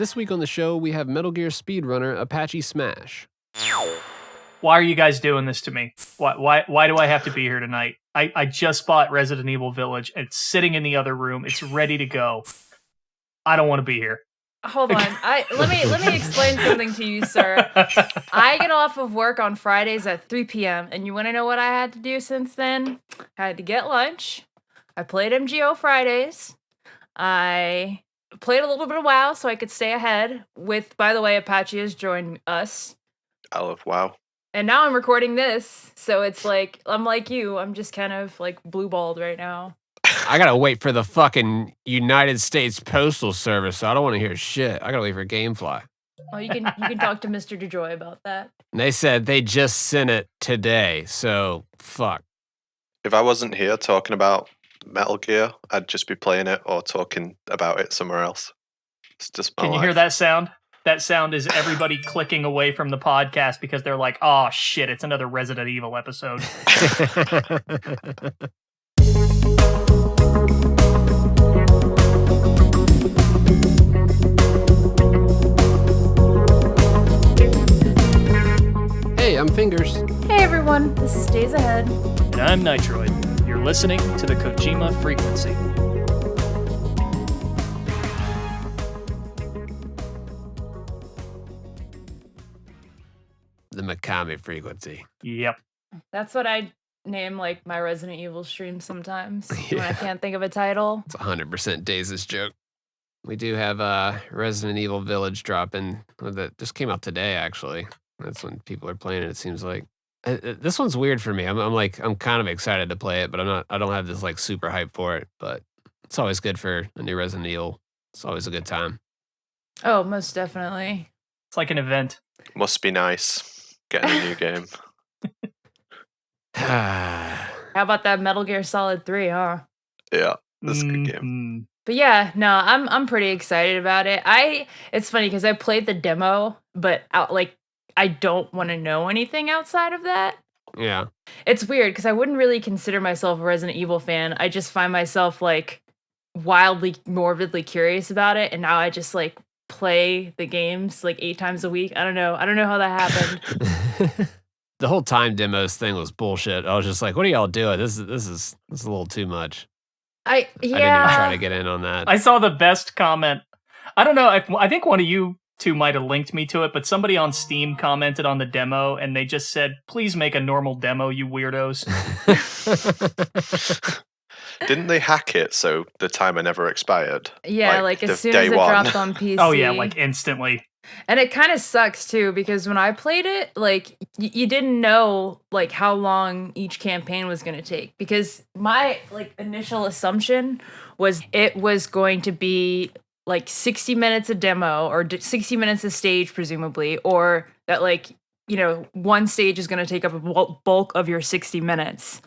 This week on the show, we have Metal Gear speedrunner ApacheSmash. Why are you guys doing this to me? Why do I have to be here tonight? I just bought Resident Evil Village. It's sitting in the other room. It's ready to go. I don't want to be here. Hold on. Let me explain something to you, sir. I get off of work on Fridays at 3 p.m. and you want to know what I had to do since then? I had to get lunch. I played MGO Fridays. I played a little bit of WoW so I could stay ahead. By the way, Apache has joined us. I love WoW. And now I'm recording this, so it's like, I'm like you. I'm just kind of like blue-balled right now. I gotta wait for the fucking United States Postal Service, so I don't want to hear shit. I gotta wait for GameFly. Well, you can talk to Mr. DeJoy about that. And they said they just sent it today, so fuck. If I wasn't here talking about Metal Gear, I'd just be playing it or talking about it somewhere else. It's just my Can you life. hear that sound? That sound is everybody clicking away from the podcast because they're like, oh shit, it's another Resident Evil episode. Hey, I'm Fingers. Hey everyone, this is Days Ahead. And I'm Nitroid. You're listening to the Kojima Frequency. The Mikami Frequency. Yep. That's what I name like my Resident Evil stream sometimes when I Yeah. can't think of a title. It's 100% Days' joke. We do have Resident Evil Village dropping. That just came out today, actually. That's when people are playing it, it seems like. This one's weird for me. I'm kind of excited to play it, but I don't have this like super hype for it. But it's always good for a new Resident Evil. It's always a good time. Oh, most definitely. It's like an event. Must be nice getting a new game. How about that Metal Gear Solid 3, huh? Yeah, that's a good game. But yeah, no, I'm pretty excited about it. It's funny because I played the demo, but I don't want to know anything outside of that. Yeah. It's weird because I wouldn't really consider myself a Resident Evil fan. I just find myself like wildly, morbidly curious about it, and now I just like play the games like 8 times a week. I don't know how that happened. The whole time demos thing was bullshit. I was just like, what are y'all doing? This is a little too much. I didn't even try to get in on that. I saw the best comment. I don't know. I think one of you two might have linked me to it, but somebody on Steam commented on the demo and they just said, please make a normal demo, you weirdos. Didn't they hack it so the timer never expired? Yeah, like as soon as it dropped on PC. Oh yeah, like instantly. And it kind of sucks too because when I played it, like you didn't know like how long each campaign was going to take because my like initial assumption was it was going to be like 60 minutes a demo or 60 minutes a stage presumably, or that like, you know, one stage is going to take up a bulk of your 60 minutes.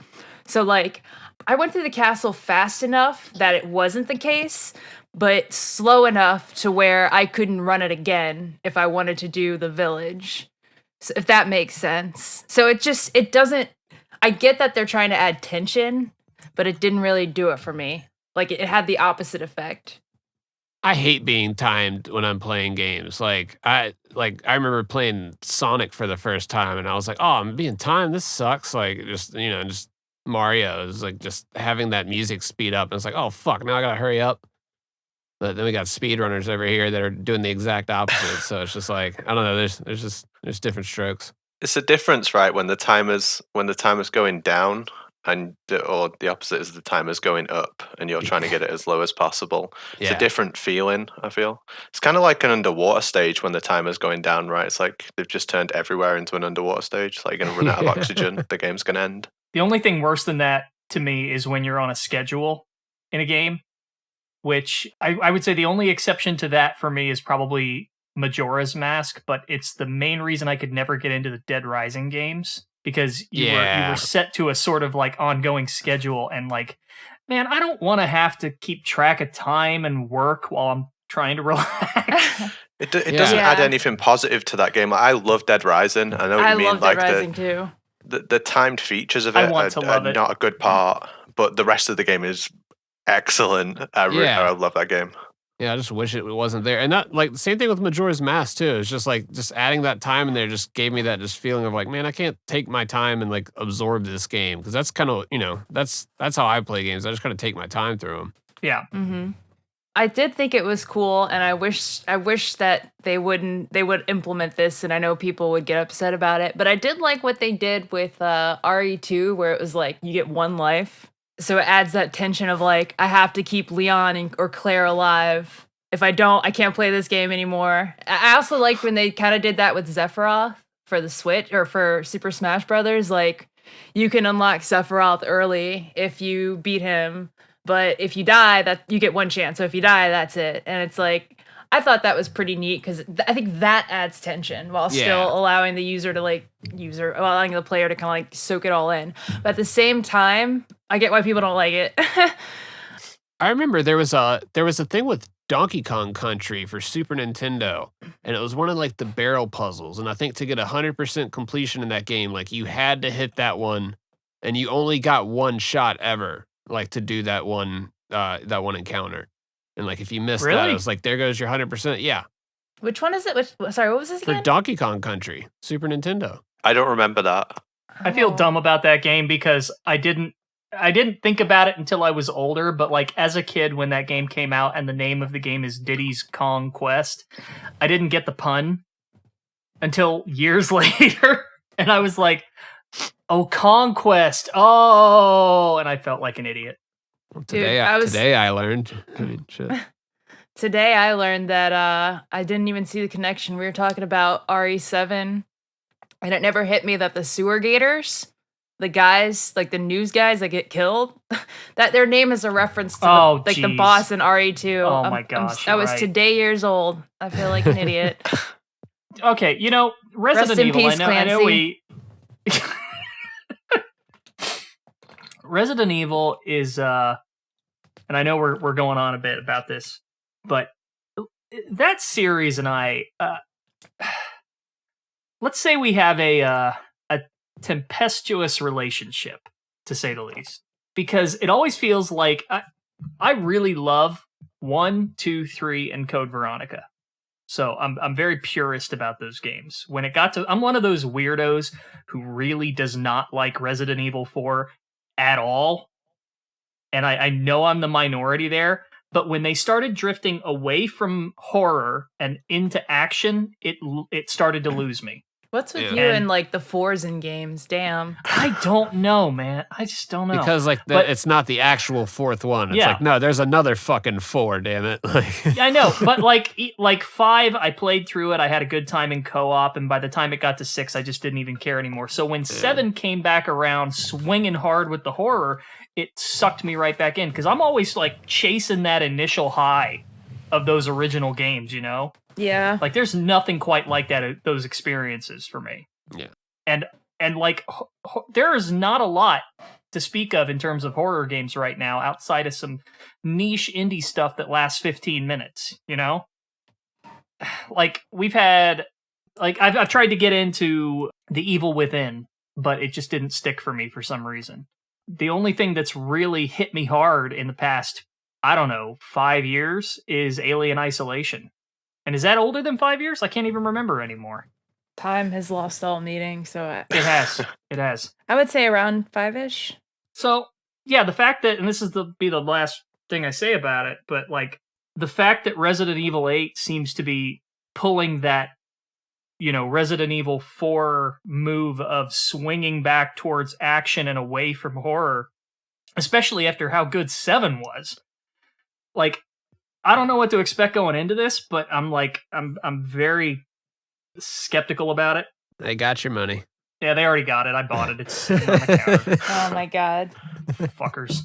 So like I went through the castle fast enough that it wasn't the case, but slow enough to where I couldn't run it again if I wanted to do the village. So if that makes sense. So it doesn't, I get that they're trying to add tension, but it didn't really do it for me. Like it had the opposite effect. I hate being timed when I'm playing games. I remember playing Sonic for the first time and I was like, oh, I'm being timed. This sucks. Like just Mario is like just having that music speed up. And it's like, oh fuck, now I gotta hurry up. But then we got speedrunners over here that are doing the exact opposite. So it's just like, I don't know, there's different strokes. It's a difference, right? When the timer's going down or the opposite is the timer's going up and you're trying to get it as low as possible. It's a different feeling, I feel. It's kind of like an underwater stage when the timer's going down, right? It's like they've just turned everywhere into an underwater stage. It's like you're going to run out of oxygen. The game's going to end. The only thing worse than that to me is when you're on a schedule in a game, which I would say the only exception to that for me is probably Majora's Mask, but it's the main reason I could never get into the Dead Rising games because you were set to a sort of like ongoing schedule and like, man, I don't want to have to keep track of time and work while I'm trying to relax. It doesn't add anything positive to that game. Like, I love Dead Rising. I know what you mean. Love like Dead Rising too. The timed features of it are not a good part, but the rest of the game is excellent. I love that game. Yeah, I just wish it wasn't there. And that, like, the same thing with Majora's Mask too. It's just like just adding that time in there just gave me that just feeling of like, man, I can't take my time and like absorb this game because that's kind of that's how I play games. I just kind of take my time through them. Yeah. Mm-hmm. I did think it was cool, and I wish that they would implement this, and I know people would get upset about it, but I did like what they did with RE2, where it was like you get one life, so it adds that tension of like I have to keep Leon or Claire alive. If I don't, I can't play this game anymore. I also liked when they kind of did that with Sephiroth for the Switch or for Super Smash Brothers. Like you can unlock Sephiroth early if you beat him. But if you die, that you get one chance. So if you die, that's it. And it's like, I thought that was pretty neat because I think that adds tension while still allowing the user to allowing the player to kind of like soak it all in. But at the same time, I get why people don't like it. I remember there was a thing with Donkey Kong Country for Super Nintendo, and it was one of like the barrel puzzles. And I think to get 100% completion in that game, like you had to hit that one, and you only got one shot ever. Like to do that one encounter, and like if you missed that, it was like there goes your 100%. Yeah. Which one is it? Sorry, what was this again? For Donkey Kong Country, Super Nintendo. I don't remember that. I feel dumb about that game because I didn't think about it until I was older. But like as a kid, when that game came out, and the name of the game is Diddy's Kong Quest, I didn't get the pun until years later, and I was like, oh, Conquest. Oh, and I felt like an idiot. Well, today I learned. I mean, shit. Today I learned that I didn't even see the connection. We were talking about RE7, and it never hit me that the sewer gators, the guys, like the news guys that get killed, that their name is a reference to the boss in RE2. Oh my gosh. I was today years old. I feel like an idiot. Okay, Resident Evil, peace, I know we... Resident Evil is, and I know we're going on a bit about this, but that series and I, let's say we have a tempestuous relationship, to say the least, because it always feels like I really love 1, 2, 3, and Code Veronica. So I'm very purist about those games. When it got to, I'm one of those weirdos who really does not like Resident Evil 4 at all, and I know I'm the minority there, but when they started drifting away from horror and into action, it started to lose me. What's with you and like the fours in games? Damn. I don't know, man. I just don't know. Because like it's not the actual fourth one. It's like, no, there's another fucking 4, damn it. Like I know, but like 5, I played through it. I had a good time in co-op, and by the time it got to 6, I just didn't even care anymore. So when 7 came back around, swinging hard with the horror, it sucked me right back in because I'm always like chasing that initial high of those original games, Yeah. Like there's nothing quite like that, those experiences for me. Yeah. And like there is not a lot to speak of in terms of horror games right now outside of some niche indie stuff that lasts 15 minutes, Like we've had like I've tried to get into The Evil Within, but it just didn't stick for me for some reason. The only thing that's really hit me hard in the past, I don't know, 5 years is Alien Isolation. And is that older than 5 years? I can't even remember anymore. Time has lost all meaning, so it has. It has. I would say around 5-ish. So yeah, the fact that, and this is be the last thing I say about it, but like the fact that Resident Evil 8 seems to be pulling that, Resident Evil 4 move of swinging back towards action and away from horror, especially after how good 7 was. Like, I don't know what to expect going into this, but I'm very skeptical about it. They got your money. Yeah, they already got it. I bought it. It's sitting on my counter. Oh my god. Fuckers.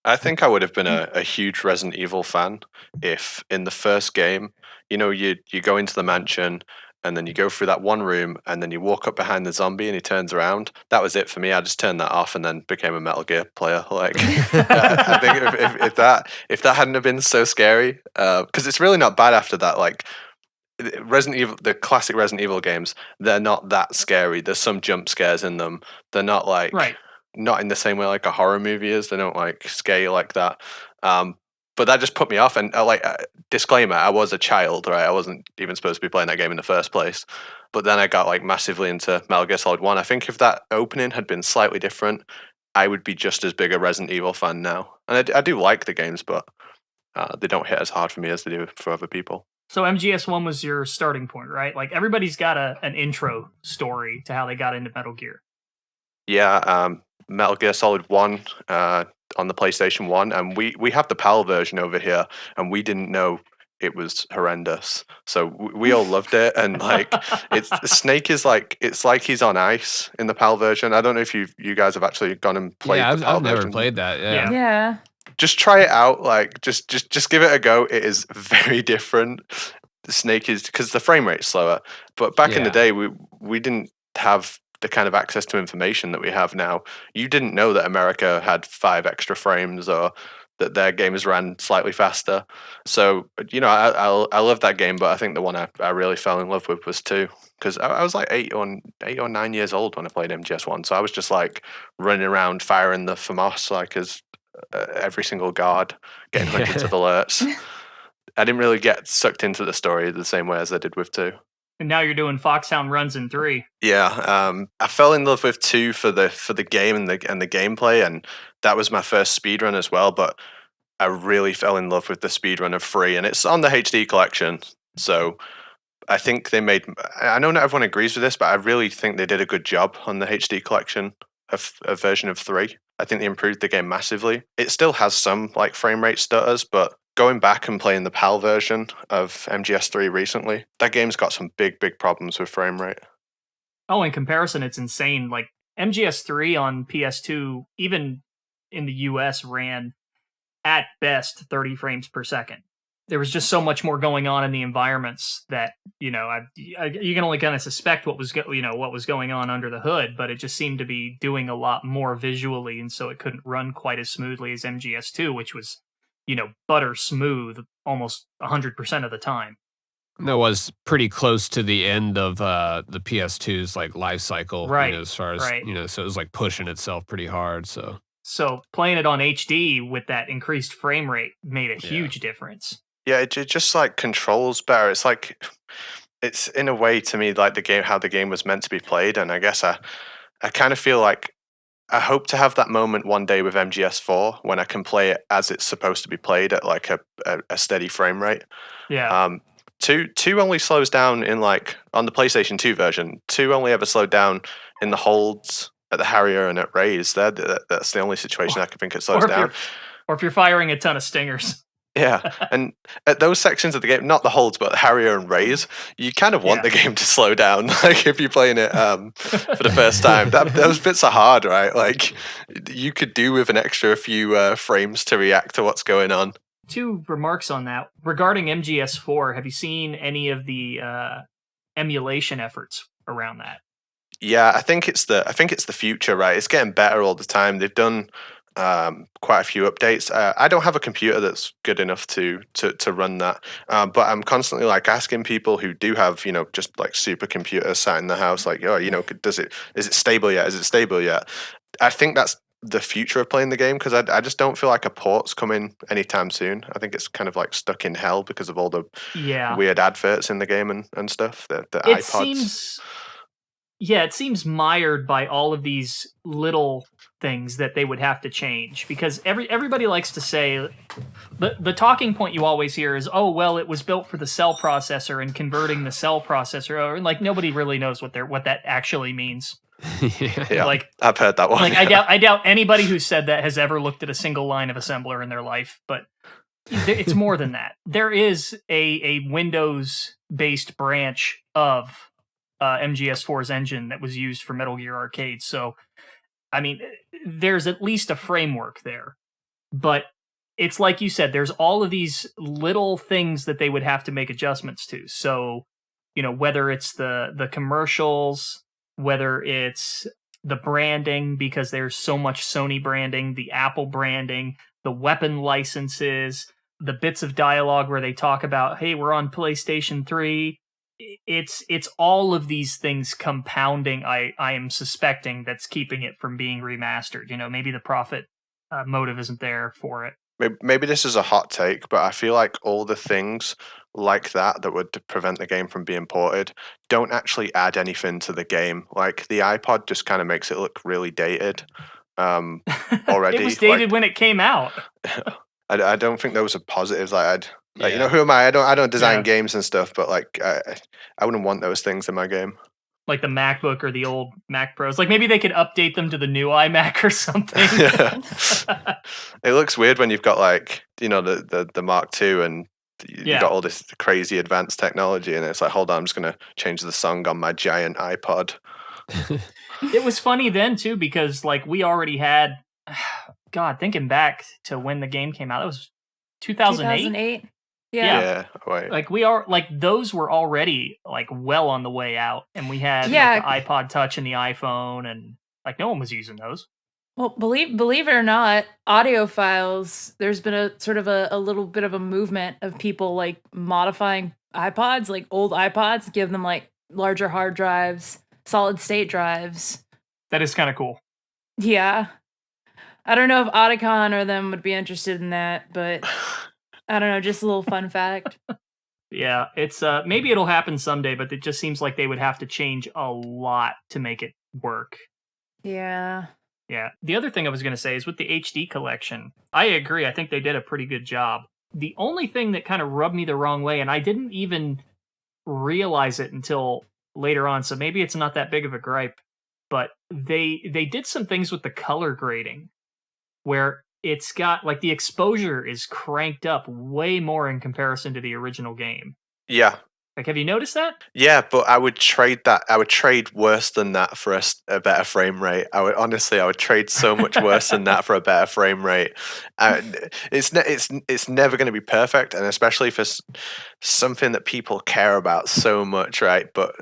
I think I would have been a huge Resident Evil fan if in the first game, you go into the mansion and then you go through that one room and then you walk up behind the zombie and he turns around. That was it for me. I just turned that off and then became a Metal Gear player. Like, I think if that hadn't have been so scary, because it's really not bad after that. Like, Resident Evil, the classic Resident Evil games, they're not that scary. There's some jump scares in them. They're not like not in the same way like a horror movie is. They don't like scare you like that. But that just put me off. And disclaimer, I was a child, right? I wasn't even supposed to be playing that game in the first place. But then I got like massively into Metal Gear Solid 1. I think if that opening had been slightly different, I would be just as big a Resident Evil fan now. And I do like the games, but they don't hit as hard for me as they do for other people. So MGS1 was your starting point, right? Like everybody's got an intro story to how they got into Metal Gear. Yeah, Metal Gear Solid 1 on the PlayStation 1, and we have the PAL version over here, and we didn't know it was horrendous. So we all loved it, and like Snake is like, it's like he's on ice in the PAL version. I don't know if you guys have actually gone and played. Yeah, the PAL I've never version. played that. Yeah. Yeah. Just try it out. Like just give it a go. It is very different. The Snake is, because the frame rate's slower. But back in the day, we didn't have the kind of access to information that we have now. You didn't know that America had 5 extra frames, or that their games ran slightly faster. So, I love that game, but I think the one I really fell in love with was 2, because I was like 8 or 9 years old when I played MGS1. So I was just like running around firing the FAMAS like as every single guard, getting hundreds of alerts. I didn't really get sucked into the story the same way as I did with 2. And now you're doing Foxhound runs in 3. Yeah, I fell in love with 2 for the game and the gameplay, and that was my first speedrun as well. But I really fell in love with the speedrun of 3, and it's on the HD collection. So I think they made. I know not everyone agrees with this, but I really think they did a good job on the HD collection of a version of 3. I think they improved the game massively. It still has some like frame rate stutters, but going back and playing the PAL version of MGS3 recently, that game's got some big problems with frame rate. Oh, in comparison, it's insane. Like MGS3 on PS2, even in the US, ran at best 30 frames per second. There was just so much more going on in the environments that, you can only kind of suspect what was going on under the hood, but it just seemed to be doing a lot more visually, and so it couldn't run quite as smoothly as MGS2, which was, butter smooth almost 100% of the time. That was pretty close to the end of the PS2's like life cycle, right? As far as so it was like pushing itself pretty hard. So playing it on HD with that increased frame rate made a huge difference. Yeah, it just like controls better. It's like, it's in a way to me like how the game was meant to be played, and I guess I kind of feel like I hope to have that moment one day with MGS4 when I can play it as it's supposed to be played at like a steady frame rate. Yeah. 2 only slows down in like on the PlayStation 2 version. 2 only ever slowed down in the holds at the Harrier and at Rays. That's the only situation I can think it slows down. Or if you're firing a ton of stingers. Yeah, and at those sections of the game, not the holds, but the Harrier and Rays, you kind of want the game to slow down. Like if you're playing it for the first time, those bits are hard, right? Like you could do with an extra few frames to react to what's going on. 2 remarks on that. Regarding MGS4, have you seen any of the emulation efforts around that? Yeah, I think it's the future, right? It's getting better all the time. They've done quite a few updates. I don't have a computer that's good enough to run that, but I'm constantly like asking people who do have just like supercomputers sat in the house, like, is it stable yet? Is it stable yet? I think that's the future of playing the game, because I just don't feel like a port's coming anytime soon. I think it's kind of like stuck in hell because of all the weird adverts in the game and stuff. The iPods. It seems mired by all of these little things that they would have to change, because everybody likes to say the talking point you always hear is, oh well, it was built for the cell processor and converting the cell processor, and like nobody really knows what that actually means. Yeah, like I've heard that one. Like I doubt anybody who said that has ever looked at a single line of assembler in their life, but it's more than that. There is a Windows based branch of MGS4's engine that was used for Metal Gear Arcade. So, I mean, there's at least a framework there. But it's like you said, there's all of these little things that they would have to make adjustments to. So, whether it's the commercials, whether it's the branding, because there's so much Sony branding, the Apple branding, the weapon licenses, the bits of dialogue where they talk about, hey, we're on PlayStation 3. It's all of these things compounding, I am suspecting, that's keeping it from being remastered. Maybe the profit motive isn't there for it. maybe this is a hot take, but I feel like all the things like that would prevent the game from being ported don't actually add anything to the game. Like the iPod just kind of makes it look really dated already. It was dated when it came out. I don't think those are positives. Like you know, who am I? I don't design games and stuff, but like I wouldn't want those things in my game. Like the MacBook or the old Mac Pros. Like maybe they could update them to the new iMac or something. It looks weird when you've got like, you know, the Mark II and you've got all this crazy advanced technology and it's like, hold on, I'm just going to change the song on my giant iPod. It was funny then too, because like we already had, God, thinking back to when the game came out, it was 2008. 2008. Yeah. Right. Like those were already like well on the way out, and we had like, the iPod Touch and the iPhone, and like no one was using those. Well, believe it or not, audiophiles, there's been a sort of a little bit of a movement of people like modifying iPods, like old iPods, give them like larger hard drives, solid state drives. That is kind of cool. Yeah. I don't know if Otacon or them would be interested in that, but I don't know, just a little fun fact. Yeah, it's maybe it'll happen someday, but it just seems like they would have to change a lot to make it work. Yeah. Yeah. The other thing I was going to say is with the HD collection, I agree. I think they did a pretty good job. The only thing that kind of rubbed me the wrong way, and I didn't even realize it until later on, so maybe it's not that big of a gripe, but they did some things with the color grading where it's got like the exposure is cranked up way more in comparison to the original game. Yeah. Like, have you noticed that? Yeah, but I would trade that. I would trade worse than that for a better frame rate. I would trade so much worse than that for a better frame rate. It's never going to be perfect, and especially for something that people care about so much, right? But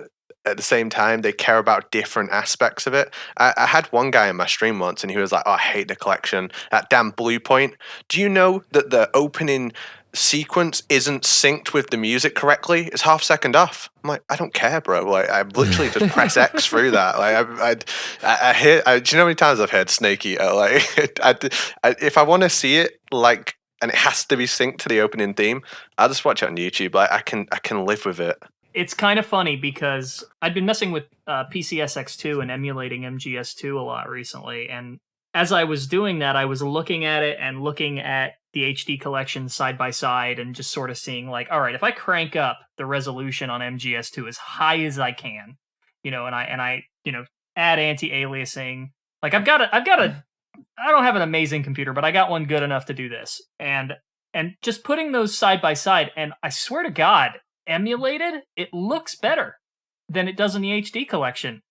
at the same time, they care about different aspects of it. I had one guy in my stream once, and he was like, "Oh, I hate the collection. That damn Blue Point. Do you know that the opening sequence isn't synced with the music correctly? It's half second off." I'm like, I don't care, bro. Like, I literally just press X through that. Like, I hear. Do you know how many times I've heard Snake Eater? Like, if I want to see it, like, and it has to be synced to the opening theme, I'll just watch it on YouTube. Like, I can live with it. It's kind of funny because I've been messing with PCSX2 and emulating MGS2 a lot recently, and as I was doing that, I was looking at it and looking at the HD collection side by side and just sort of seeing like, all right, if I crank up the resolution on MGS2 as high as I can, you know, and I you know, add anti-aliasing, like I don't have an amazing computer, but I got one good enough to do this, and just putting those side by side, and I swear to God, emulated, it looks better than it does in the HD collection.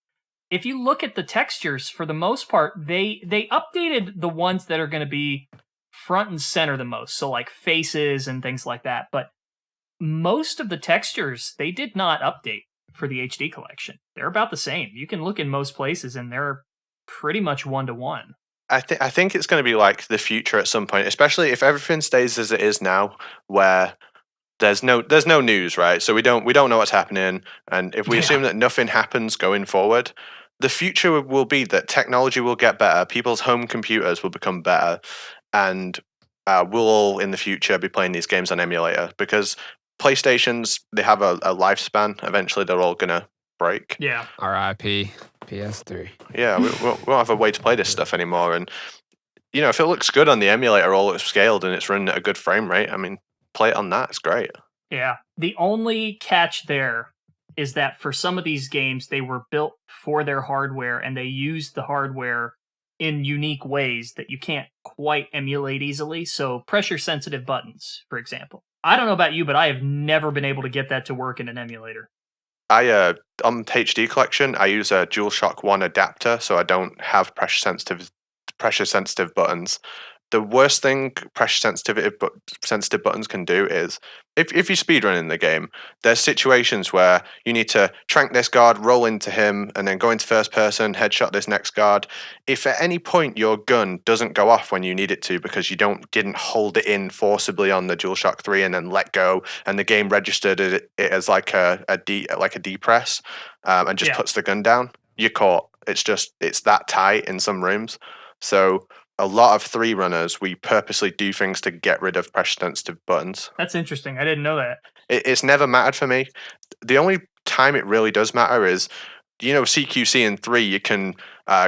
If you look at the textures, for the most part, they updated the ones that are going to be front and center the most, so like faces and things like that. But most of the textures, they did not update for the HD collection. They're about the same. You can look in most places, and they're pretty much 1-to-1. I think it's going to be like the future at some point, especially if everything stays as it is now, where there's no news, right? So we don't know what's happening, and if we assume that nothing happens going forward, the future will be that technology will get better, people's home computers will become better, and we'll all in the future be playing these games on emulator, because PlayStations, they have a lifespan. Eventually they're all gonna break. Yeah. RIP PS3. Yeah, we won't have a way to play this stuff anymore, and you know, if it looks good on the emulator, all it's scaled and it's running at a good frame rate, I mean, play it on that. It's great. Yeah. The only catch there is that for some of these games, they were built for their hardware, and they used the hardware in unique ways that you can't quite emulate easily. So pressure-sensitive buttons, for example. I don't know about you, but I have never been able to get that to work in an emulator. On HD collection, I use a DualShock 1 adapter, so I don't have pressure-sensitive buttons. The worst thing pressure-sensitive buttons can do is, if you speedrun in the game, there's situations where you need to trank this guard, roll into him, and then go into first person, headshot this next guard. If at any point your gun doesn't go off when you need it to because you didn't hold it in forcibly on the DualShock 3 and then let go, and the game registered it as like a depress, and just puts the gun down, you're caught. It's that tight in some rooms. So a lot of 3 runners, we purposely do things to get rid of pressure sensitive buttons. That's interesting. I didn't know that. It's never mattered for me. The only time it really does matter is, CQC in 3, you can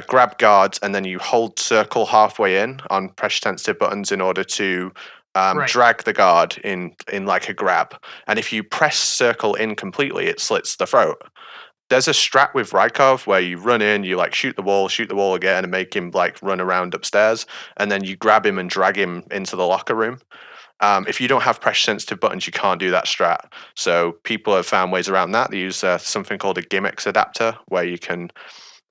grab guards and then you hold circle halfway in on pressure sensitive buttons in order to drag the guard in like a grab. And if you press circle in completely, it slits the throat. There's a strat with Rykov where you run in, you like shoot the wall again, and make him like run around upstairs, and then you grab him and drag him into the locker room. If you don't have pressure sensitive buttons, you can't do that strat. So people have found ways around that. They use something called a gimmicks adapter, where you can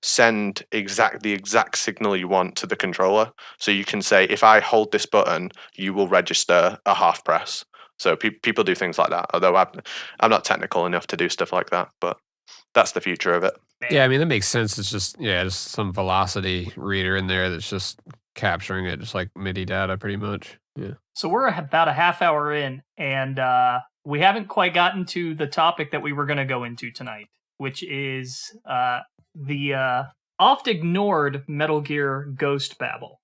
send the exact signal you want to the controller. So you can say, if I hold this button, you will register a half press. So people do things like that. Although I'm not technical enough to do stuff like that, but that's the future of it. Yeah, I mean, that makes sense. It's just some velocity reader in there that's just capturing it, just like MIDI data pretty much. Yeah. So we're about a half hour in, and we haven't quite gotten to the topic that we were going to go into tonight, which is the oft ignored Metal Gear Ghost Babel.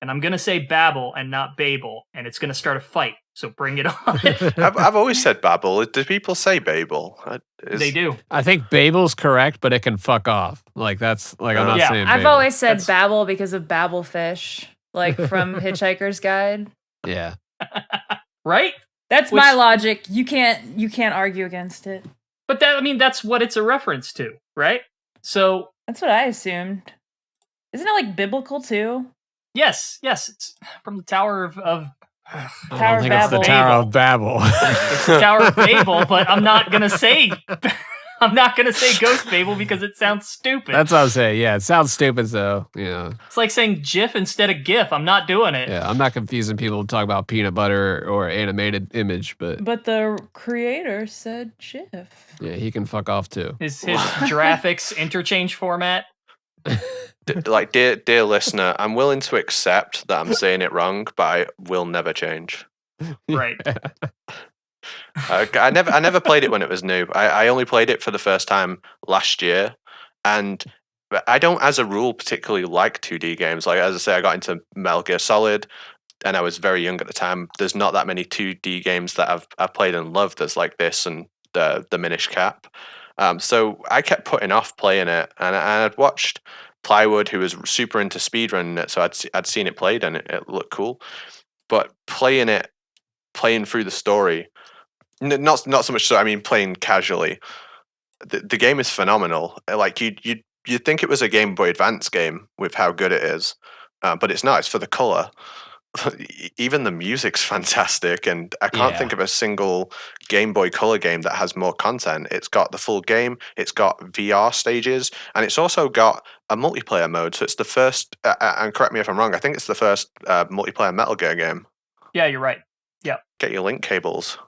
And I'm going to say Babel and not Babel, and it's going to start a fight. So bring it on. I've always said Babel. Do people say Babel? They do. I think Babel's correct, but it can fuck off. Like that's like I'm not saying. I've Babel. always said Babel because of Babelfish, like from Hitchhiker's Guide. Yeah. Right? That's my logic. You can't argue against it. But that's what it's a reference to, right? So that's what I assumed. Isn't it like biblical too? Yes, it's from the Tower of I don't think it's the Tower of Babel. It's the Tower of Babel, but I'm not gonna say Ghost Babel because it sounds stupid. That's what I'm saying. Yeah, it sounds stupid though. Yeah. It's like saying GIF instead of GIF. I'm not doing it. Yeah, I'm not confusing people who talk about peanut butter or animated image, but the creator said GIF. Yeah, he can fuck off too. His graphics interchange format. Dear listener, I'm willing to accept that I'm saying it wrong, but I will never change. Right. I never played it when it was new. I only played it for the first time last year, and I don't, as a rule, particularly like 2D games. Like, as I say, I got into Metal Gear Solid, and I was very young at the time. There's not that many 2D games that I've played and loved as like this and the Minish Cap. So I kept putting off playing it, and I'd watched Plywood, who was super into speedrunning it, so I'd seen it played and it looked cool. But playing through the story, not so much so. I mean, playing casually, the game is phenomenal. Like you'd think it was a Game Boy Advance game with how good it is, but it's not. It's for the color. Even the music's fantastic, and I can't think of a single Game Boy Color game that has more content. It's got the full game, it's got VR stages, and it's also got a multiplayer mode. So it's the first, and correct me if I'm wrong, I think it's the first multiplayer Metal Gear game. Yeah, you're right. Yeah. Get your link cables.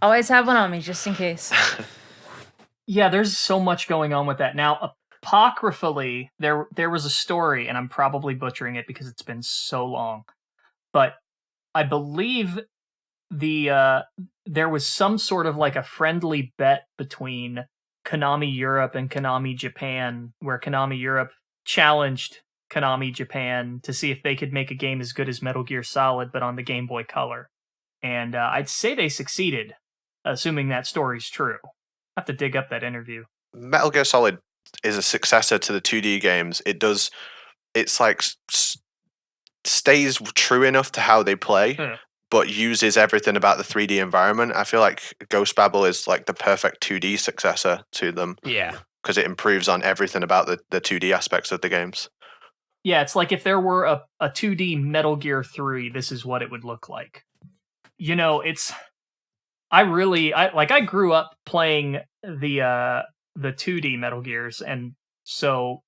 Always have one on me, just in case. Yeah, there's so much going on with that. Now, apocryphally, there was a story, and I'm probably butchering it because it's been so long, but I believe there was some sort of like a friendly bet between Konami Europe and Konami Japan, where Konami Europe challenged Konami Japan to see if they could make a game as good as Metal Gear Solid, but on the Game Boy Color. And I'd say they succeeded, assuming that story's true. I have to dig up that interview. Metal Gear Solid is a successor to the 2D games. It's like stays true enough to how they play, but uses everything about the 3D environment. I feel like Ghost Babel is like the perfect 2D successor to them. Yeah. Because it improves on everything about the 2D aspects of the games. Yeah, it's like if there were a 2D Metal Gear 3, this is what it would look like. You know, I grew up playing the 2D Metal Gears, and so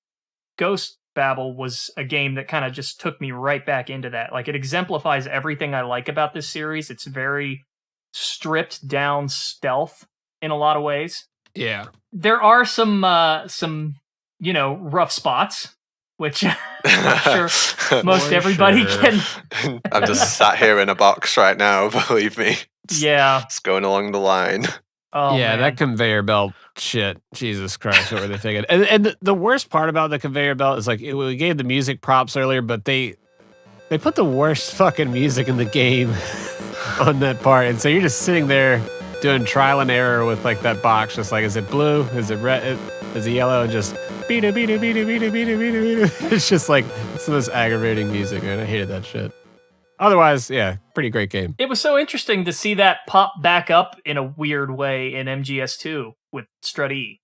Ghost Babel was a game that kind of just took me right back into that. Like, it exemplifies everything I like about this series. It's very stripped down stealth in a lot of ways. Yeah. There are some rough spots, which I'm sure most everybody can. I'm just sat here in a box right now, believe me. Yeah. It's going along the line. Oh, yeah, man. that conveyor belt shit. Jesus Christ, what were they thinking? And the worst part about the conveyor belt is like we gave the music props earlier, but they put the worst fucking music in the game on that part, and so you're just sitting there doing trial and error with like that box, just like, is it blue? Is it red? Is it yellow? And just beat it. It's just like, it's the most aggravating music, man. I hated that shit. Otherwise, yeah, pretty great game. It was so interesting to see that pop back up in a weird way in MGS2 with Strut E.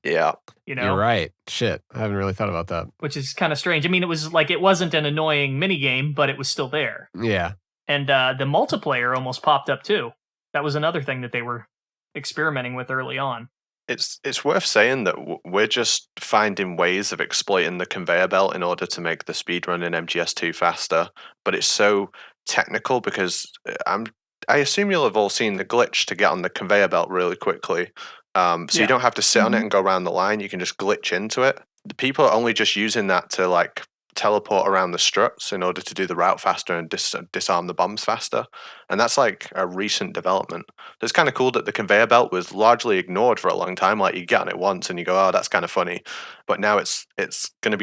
Yeah. You know? You're right. Shit, I haven't really thought about that. Which is kind of strange. I mean, it was like, it wasn't an annoying minigame, but it was still there. Yeah. And the multiplayer almost popped up too. That was another thing that they were experimenting with early on. It's worth saying that we're just finding ways of exploiting the conveyor belt in order to make the speedrun in MGS2 faster, but it's so technical because I assume you'll have all seen the glitch to get on the conveyor belt really quickly. So you don't have to sit on it and go around the line, you can just glitch into it. The people are only just using that to like teleport around the struts in order to do the route faster and disarm the bombs faster. And that's like a recent development. It's kind of cool that the conveyor belt was largely ignored for a long time. Like you get on it once and you go, oh, that's kind of funny. But now it's gonna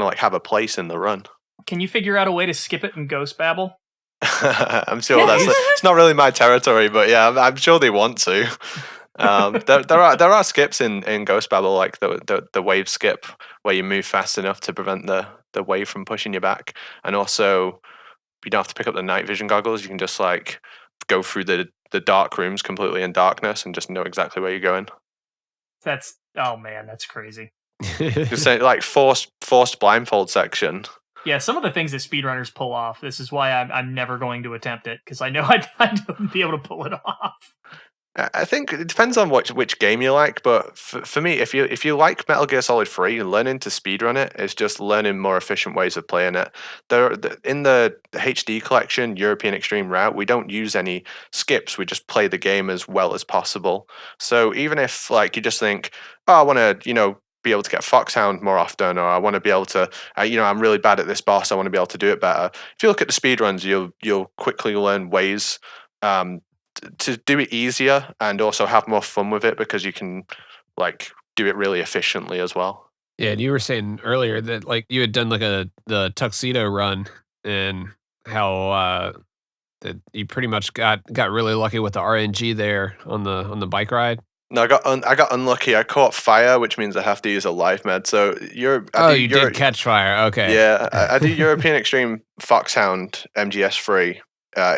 like have a place in the run. Can you figure out a way to skip it in Ghost Babel? I'm sure it's not really my territory, but yeah, I'm sure they want to. There are skips in Ghost Babel, like the wave skip where you move fast enough to prevent the wave from pushing you back, and also you don't have to pick up the night vision goggles. You can just like go through the dark rooms completely in darkness and just know exactly where you're going. Oh man, that's crazy. Just like forced blindfold section. Yeah, some of the things that speedrunners pull off. This is why I'm never going to attempt it, because I know I wouldn't be able to pull it off. I think it depends on which game you like, but for me, if you like Metal Gear Solid 3, learning to speedrun it is just learning more efficient ways of playing it. In the HD collection, European Extreme Route, we don't use any skips. We just play the game as well as possible. So even if like you just think, oh, I want to, be able to get Foxhound more often, or I want to be able to, I'm really bad at this boss, I want to be able to do it better. If you look at the speedruns, you'll quickly learn ways to do it easier and also have more fun with it because you can like do it really efficiently as well. Yeah, and you were saying earlier that like you had done like the tuxedo run and how that you pretty much got really lucky with the RNG there on the bike ride. No, I got unlucky. I caught fire, which means I have to use a life med. So you did catch fire. Okay. Yeah, I do European Extreme Foxhound MGS3,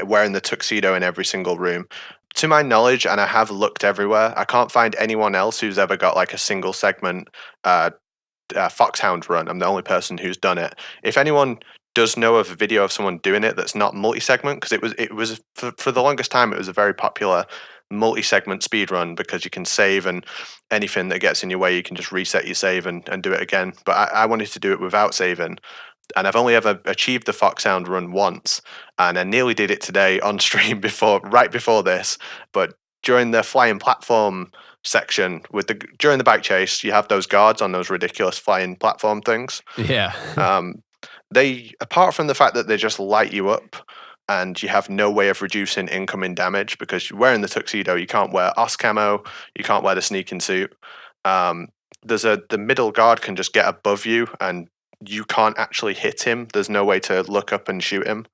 wearing the tuxedo in every single room. To my knowledge, and I have looked everywhere, I can't find anyone else who's ever got like a single segment Foxhound run. I'm the only person who's done it. If anyone does know of a video of someone doing it that's not multi-segment, because it was for the longest time it was a very popular multi-segment speed run because you can save, and anything that gets in your way you can just reset your save and do it again. But I wanted to do it without saving, and I've only ever achieved the Foxhound run once, and I nearly did it today on stream right before this. But during the flying platform section during the bike chase, you have those guards on those ridiculous flying platform things. Yeah. They, apart from the fact that they just light you up and you have no way of reducing incoming damage because you're wearing the tuxedo, you can't wear OS camo, you can't wear the sneaking suit. The middle guard can just get above you and you can't actually hit him. There's no way to look up and shoot him.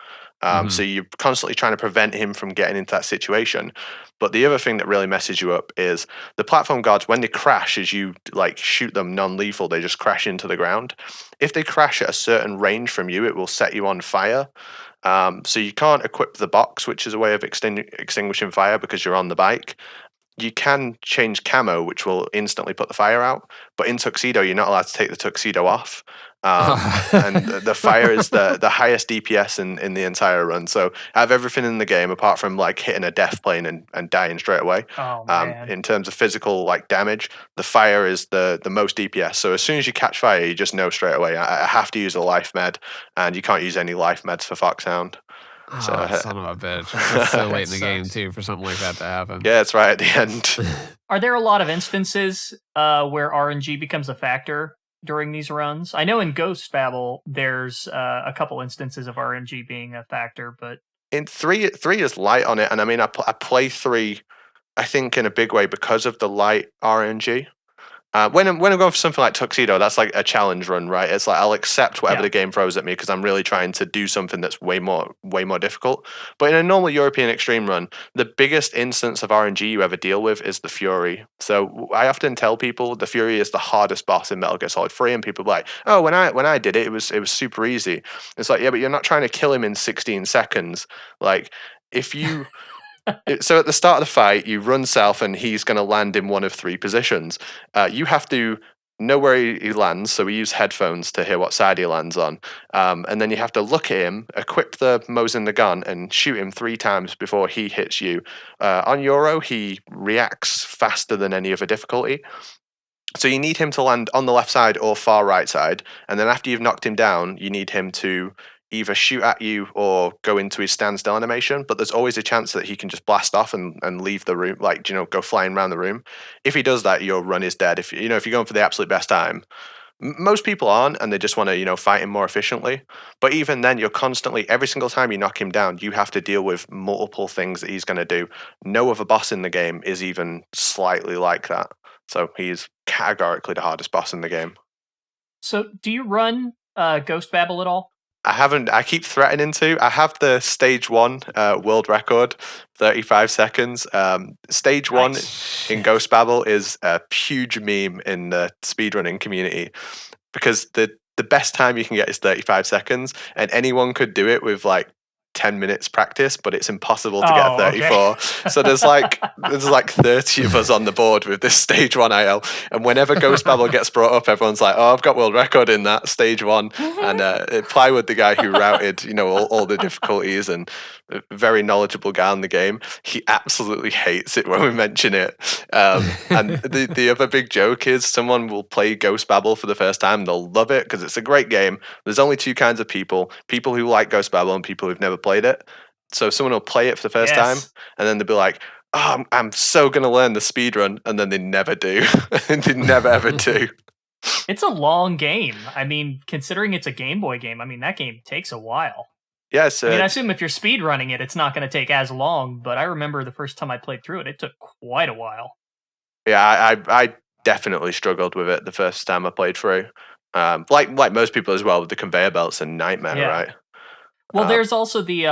So you're constantly trying to prevent him from getting into that situation. But the other thing that really messes you up is the platform guards, when they crash, as you like shoot them non-lethal, they just crash into the ground. If they crash at a certain range from you, it will set you on fire. So you can't equip the box, which is a way of extinguishing fire because you're on the bike. You can change camo, which will instantly put the fire out. But in tuxedo, you're not allowed to take the tuxedo off. And the fire is the highest DPS in the entire run. So I have everything in the game apart from like hitting a death plane and dying straight away. Oh, man. In terms of physical like damage, the fire is the most DPS. So as soon as you catch fire, you just know straight away. I have to use a life med, and you can't use any life meds for Foxhound. So, son of a bitch. That's so late in the game too for something like that to happen. Yeah, it's right at the end. Are there a lot of instances where RNG becomes a factor during these runs? I know in Ghost Babel there's a couple instances of RNG being a factor, but in 3 is light on it, and I mean I play 3 I think in a big way because of the light RNG. When I'm going for something like Tuxedo, that's like a challenge run, right? It's like I'll accept whatever the game throws at me because I'm really trying to do something that's way more difficult. But in a normal European extreme run, the biggest instance of RNG you ever deal with is the Fury. So I often tell people the Fury is the hardest boss in Metal Gear Solid 3, and people are like, "Oh, when I did it, it was super easy." It's like, yeah, but you're not trying to kill him in 16 seconds. Like if you so at the start of the fight, you run south, and he's going to land in one of three positions. You have to know where he lands, so we use headphones to hear what side he lands on, and then you have to look at him, equip the Mosin the gun, and shoot him 3 times before he hits you. On Euro, he reacts faster than any other difficulty. So you need him to land on the left side or far right side, and then after you've knocked him down, you need him to either shoot at you or go into his standstill animation. But there's always a chance that he can just blast off and leave the room, like go flying around the room. If he does that, your run is dead. If you're going for the absolute best time, most people aren't, and they just want to fight him more efficiently. But even then, you're constantly every single time you knock him down, you have to deal with multiple things that he's going to do. No other boss in the game is even slightly like that. So he's categorically the hardest boss in the game. So do you run Ghost Babel at all? I haven't. I keep threatening to. I have the stage 1 world record, 35 seconds. Stage 1 in Ghost Babel is a huge meme in the speedrunning community because the best time you can get is 35 seconds, and anyone could do it with like 10 minutes practice, but it's impossible to get 34. Okay. So there's like 30 of us on the board with this stage 1 IL, and whenever Ghost Babel gets brought up, everyone's like, "Oh, I've got world record in that stage 1." And Plywood, the guy who routed all the difficulties and very knowledgeable guy in the game, he absolutely hates it when we mention it. And the other big joke is someone will play Ghost Babel for the first time, they'll love it because it's a great game. There's only 2 kinds of people who like Ghost Babel and people who've never played it. So someone will play it for the first time, and then they'll be like, "Oh, I'm so going to learn the speedrun," and then they never do. They never ever do. It's a long game. I mean, considering it's a Game Boy game, I mean, that game takes a while. Yes. I assume if you're speedrunning it, it's not going to take as long, but I remember the first time I played through it, it took quite a while. Yeah, I definitely struggled with it the first time I played through. Like most people as well, with the conveyor belts and nightmare, right? Well, there's also the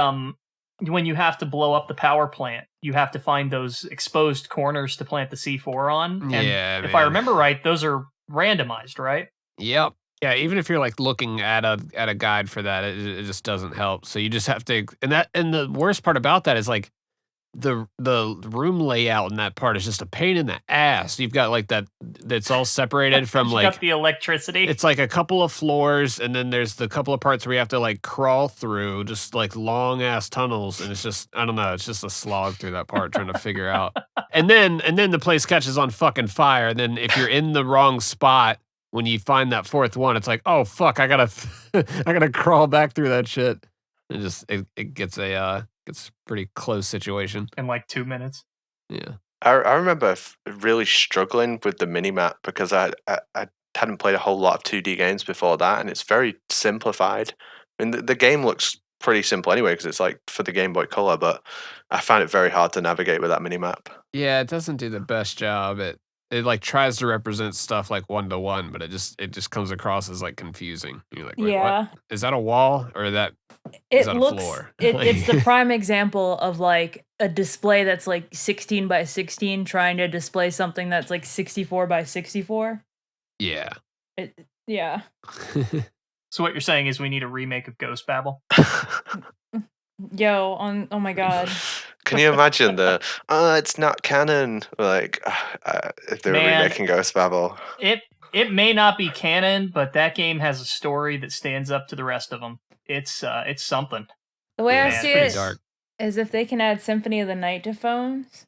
when you have to blow up the power plant, you have to find those exposed corners to plant the C4 on. And if I remember right, those are randomized, right? Yep. Yeah, even if you're like looking at a guide for that, it just doesn't help. So you just have to, and the worst part about that is like the room layout in that part is just a pain in the ass. You've got like that's all separated from like got the electricity. It's like a couple of floors, and then there's the couple of parts where you have to like crawl through just like long ass tunnels, and it's just, I don't know, it's just a slog through that part trying to figure out. And then the place catches on fucking fire, and then if you're in the wrong spot when you find that 4th one, it's like, oh fuck, I gotta crawl back through that shit. It gets a pretty close situation in like 2 minutes. Yeah, I remember really struggling with the minimap because I hadn't played a whole lot of 2D games before that, and it's very simplified. I mean, the game looks pretty simple anyway because it's like for the Game Boy Color, but I find it very hard to navigate with that minimap. Yeah, it doesn't do the best job. It like tries to represent stuff like 1-to-1, but it just comes across as like confusing. You're like, wait, what? Is that a wall or is that a floor? It's the prime example of like a display that's like 16 by 16 trying to display something that's like 64 by 64. Yeah. Yeah. So what you're saying is we need a remake of Ghost Babel? Oh my god. Can you imagine it's not canon, like if they were remaking Ghost Babel? It may not be canon, but that game has a story that stands up to the rest of them. It's something. The way I see it is if they can add Symphony of the Night to phones,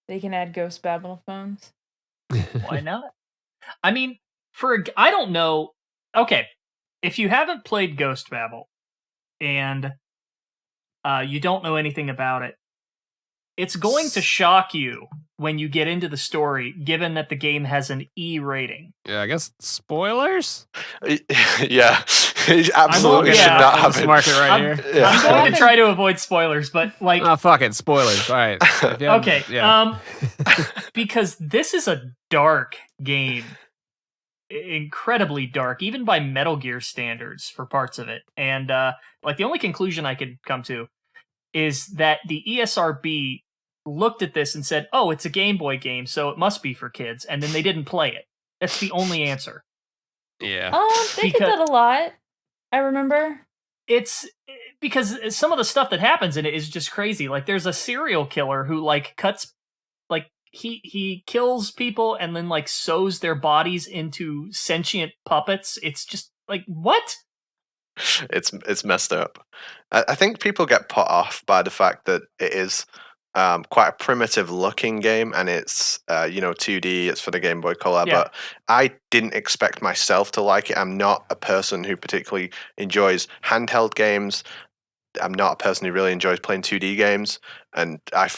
they can add Ghost Babel phones. Why not? I mean, I don't know. Okay, if you haven't played Ghost Babel and you don't know anything about it, it's going to shock you when you get into the story, given that the game has an E rating. Yeah, I guess spoilers? Yeah. Absolutely should not have it. Mark it right here. Yeah. I'm going to try to avoid spoilers, but like... Oh, fuck it. Spoilers. All right. Okay. Yeah. Because this is a dark game. Incredibly dark, even by Metal Gear standards for parts of it. And like the only conclusion I could come to is that the ESRB looked at this and said, oh, it's a Game Boy game, so it must be for kids. And then they didn't play it. That's the only answer. Yeah. They did that a lot. I remember. It's because some of the stuff that happens in it is just crazy. Like there's a serial killer who like cuts, like he kills people and then like sews their bodies into sentient puppets. It's just like, what? It's messed up. I think people get put off by the fact that it is quite a primitive looking game, and it's 2D. It's for the Game Boy Color, Yeah. but I didn't expect myself to like it. I'm not a person who particularly enjoys handheld games. I'm not a person who really enjoys playing 2D games, and I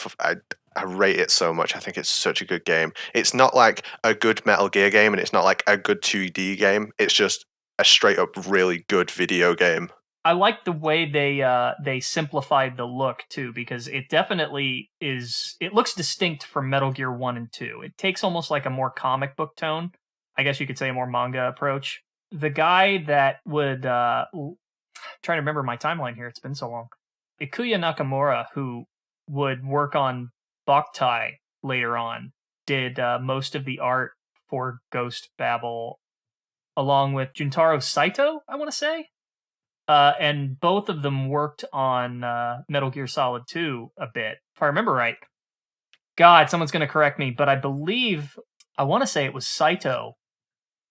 rate it so much. I think it's such a good game. It's not like a good Metal Gear game, and it's not like a good 2D game. It's just a straight up really good video game. I like the way they simplified the look too, because it definitely is. It looks distinct from Metal Gear 1 and 2. It takes almost like a more comic book tone. I guess you could say a more manga approach. The guy that would trying to remember my timeline here. It's been so long. Ikuya Nakamura, who would work on BanToTheKai later on, did most of the art for Ghost Babel, along with Juntaro Saito, I want to say. And both of them worked on Metal Gear Solid 2 a bit, if I remember right. God, someone's going to correct me, but I want to say it was Saito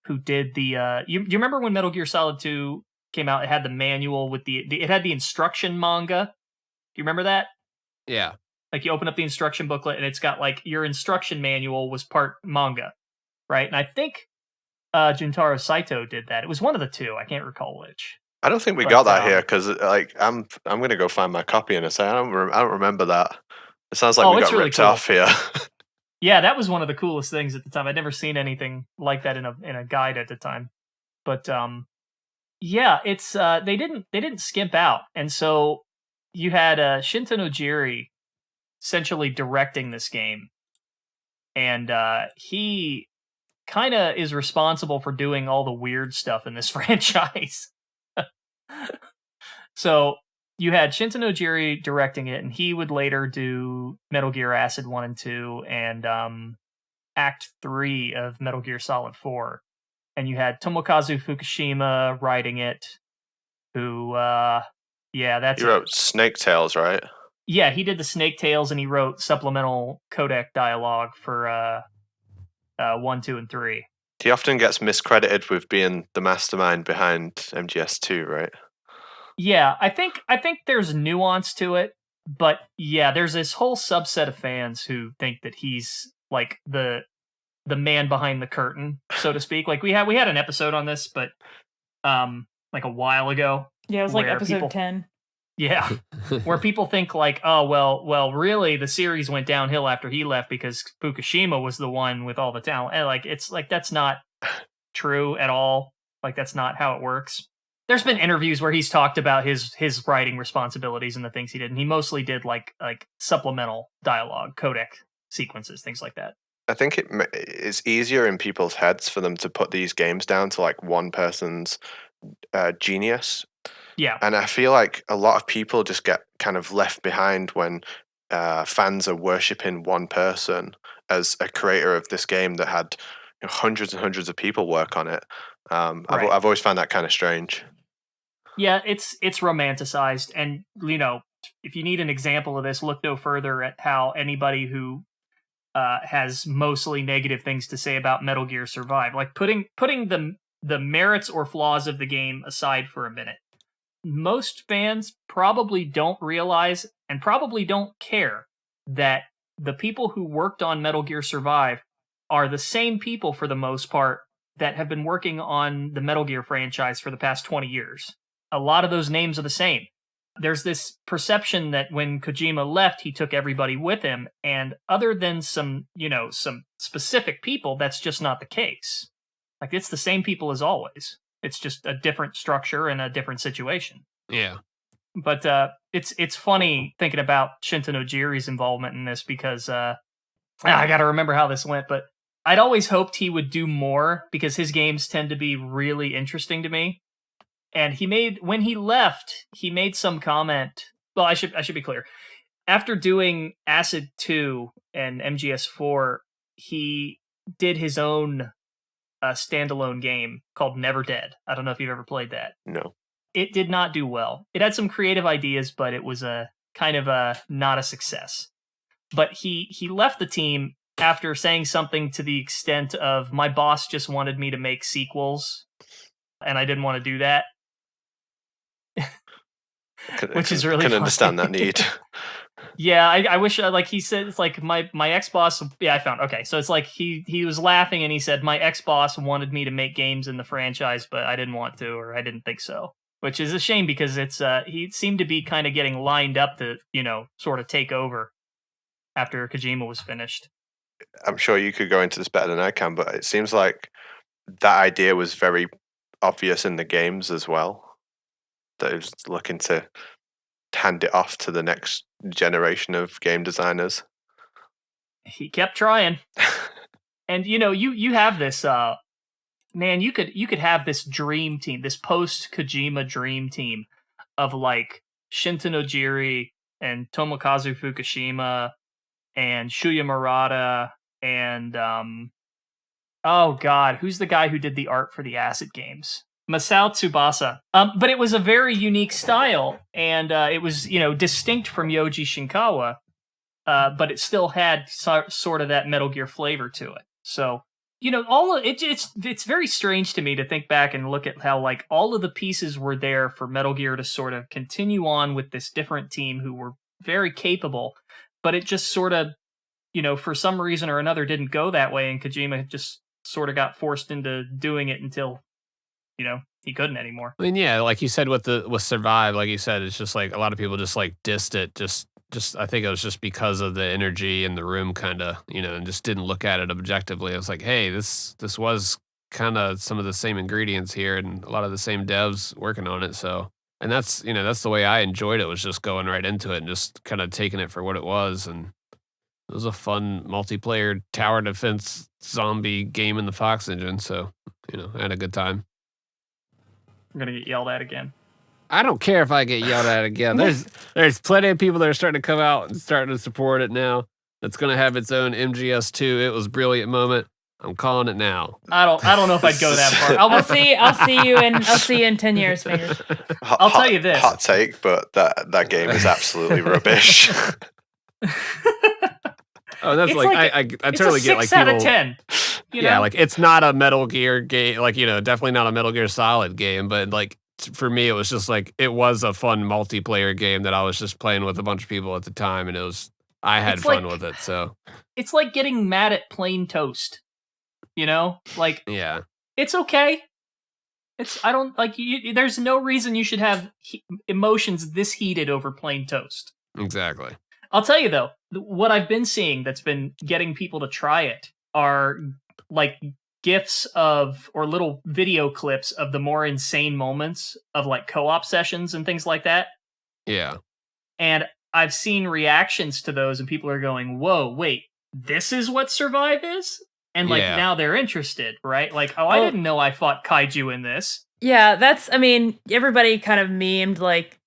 who did the... You remember when Metal Gear Solid 2 came out? It had the manual with it had the instruction manga. Do you remember that? Yeah. Like you open up the instruction booklet and it's got like your instruction manual was part manga, right? And I think Juntaro Saito did that. It was one of the two. I can't recall which. I don't think we got that here because like I'm gonna go find my copy in a second. I don't remember that. It sounds like we got really ripped cool. off here. Yeah, that was one of the coolest things at the time. I'd never seen anything like that in a guide at the time. But yeah, it's they didn't skimp out, and so you had Shinta Nojiri essentially directing this game, and he kind of is responsible for doing all the weird stuff in this franchise. So you had Shinta Nojiri directing it, and he would later do Metal Gear Acid 1 and 2 and Act 3 of Metal Gear Solid 4. And you had Tomokazu Fukushima writing it, who, he wrote Snake Tales, right? Yeah, he did the Snake Tales, and he wrote supplemental codec dialogue for 1, 2, and 3. He often gets miscredited with being the mastermind behind MGS2, right? Yeah, I think there's nuance to it, but yeah, there's this whole subset of fans who think that he's like the man behind the curtain, so to speak. Like we had an episode on this, but like a while ago. Yeah, it was like episode 10. Yeah, where people think like, oh well, really, the series went downhill after he left because Fukushima was the one with all the talent, and like it's like that's not true at all. Like that's not how it works. There's been interviews where he's talked about his writing responsibilities and the things he did, and he mostly did like supplemental dialogue, codec sequences, things like that. I think it's easier in people's heads for them to put these games down to like one person's genius. Yeah. And I feel like a lot of people just get kind of left behind when fans are worshipping one person as a creator of this game that had hundreds and hundreds of people work on it. Right. I've always found that kind of strange. Yeah, it's romanticized, and if you need an example of this, look no further at how anybody who has mostly negative things to say about Metal Gear Survive, like putting the merits or flaws of the game aside for a minute. Most fans probably don't realize and probably don't care that the people who worked on Metal Gear Survive are the same people for the most part that have been working on the Metal Gear franchise for the past 20 years. A lot of those names are the same. there's this perception that when Kojima left, he took everybody with him. And other than some specific people, that's just not the case. Like, it's the same people as always. It's just a different structure and a different situation. Yeah. But it's funny thinking about Shinta Nojiri's involvement in this because I got to remember how this went. But I'd always hoped he would do more because his games tend to be really interesting to me. And when he left, he made some comment. Well, I should be clear. After doing Acid 2 and MGS4, he did his own standalone game called Never Dead. I don't know if you've ever played that. No. It did not do well. It had some creative ideas, but it was not a success. But he left the team after saying something to the extent of, my boss just wanted me to make sequels, and I didn't want to do that. Which is really can funny. Understand that need. Yeah, I wish, like he said, it's like my ex-boss, yeah, I found, okay, so it's like he was laughing and he said, my ex-boss wanted me to make games in the franchise, but I didn't want to, or I didn't think so. Which is a shame because it's he seemed to be kind of getting lined up to, sort of take over after Kojima was finished. I'm sure you could go into this better than I can, but it seems like that idea was very obvious in the games as well. That he was looking to hand it off to the next generation of game designers. He kept trying. And you have this man, you could have this dream team, this post Kojima dream team of like Shinta Nojiri and Tomokazu Fukushima and Shuya Murata and oh god, who's the guy who did the art for the Acid games? Masao Tsubasa. But it was a very unique style, and it was distinct from Yoji Shinkawa, but it still had sort of that Metal Gear flavor to it. So it's very strange to me to think back and look at how like all of the pieces were there for Metal Gear to sort of continue on with this different team who were very capable, but it just sort of for some reason or another didn't go that way, and Kojima just sort of got forced into doing it until he couldn't anymore. I mean, yeah, like you said with Survive, like you said, it's just like a lot of people just like dissed it. Just I think it was just because of the energy in the room, kind of, and just didn't look at it objectively. I was like, hey, this was kind of some of the same ingredients here, and a lot of the same devs working on it. So, and that's that's the way I enjoyed it, was just going right into it and just kind of taking it for what it was. And it was a fun multiplayer tower defense zombie game in the Fox engine. So, I had a good time. I'm gonna get yelled at again. I don't care if I get yelled at again. There's plenty of people that are starting to come out and starting to support it now. That's gonna have its own MGS2. It was brilliant moment. I'm calling it now. I don't know if I'd go that far. I'll see you in 10 years, fingers. I'll tell you this. Hot take, but that game is absolutely rubbish. Oh, that's I totally get like 6 out of 10. Yeah, like it's not a Metal Gear game, like definitely not a Metal Gear Solid game, but like for me, it was just like it was a fun multiplayer game that I was just playing with a bunch of people at the time, and I had fun with it. So it's like getting mad at plain toast, like yeah, it's okay. I don't like there's no reason you should have emotions this heated over plain toast. Exactly. I'll tell you though, what I've been seeing that's been getting people to try it are like GIFs or little video clips of the more insane moments of like co-op sessions and things like that. Yeah. And I've seen reactions to those and people are going, whoa, wait, this is what Survive is? And like now they're interested, right? Like, oh, I didn't know I fought kaiju in this. Yeah, everybody kind of memed like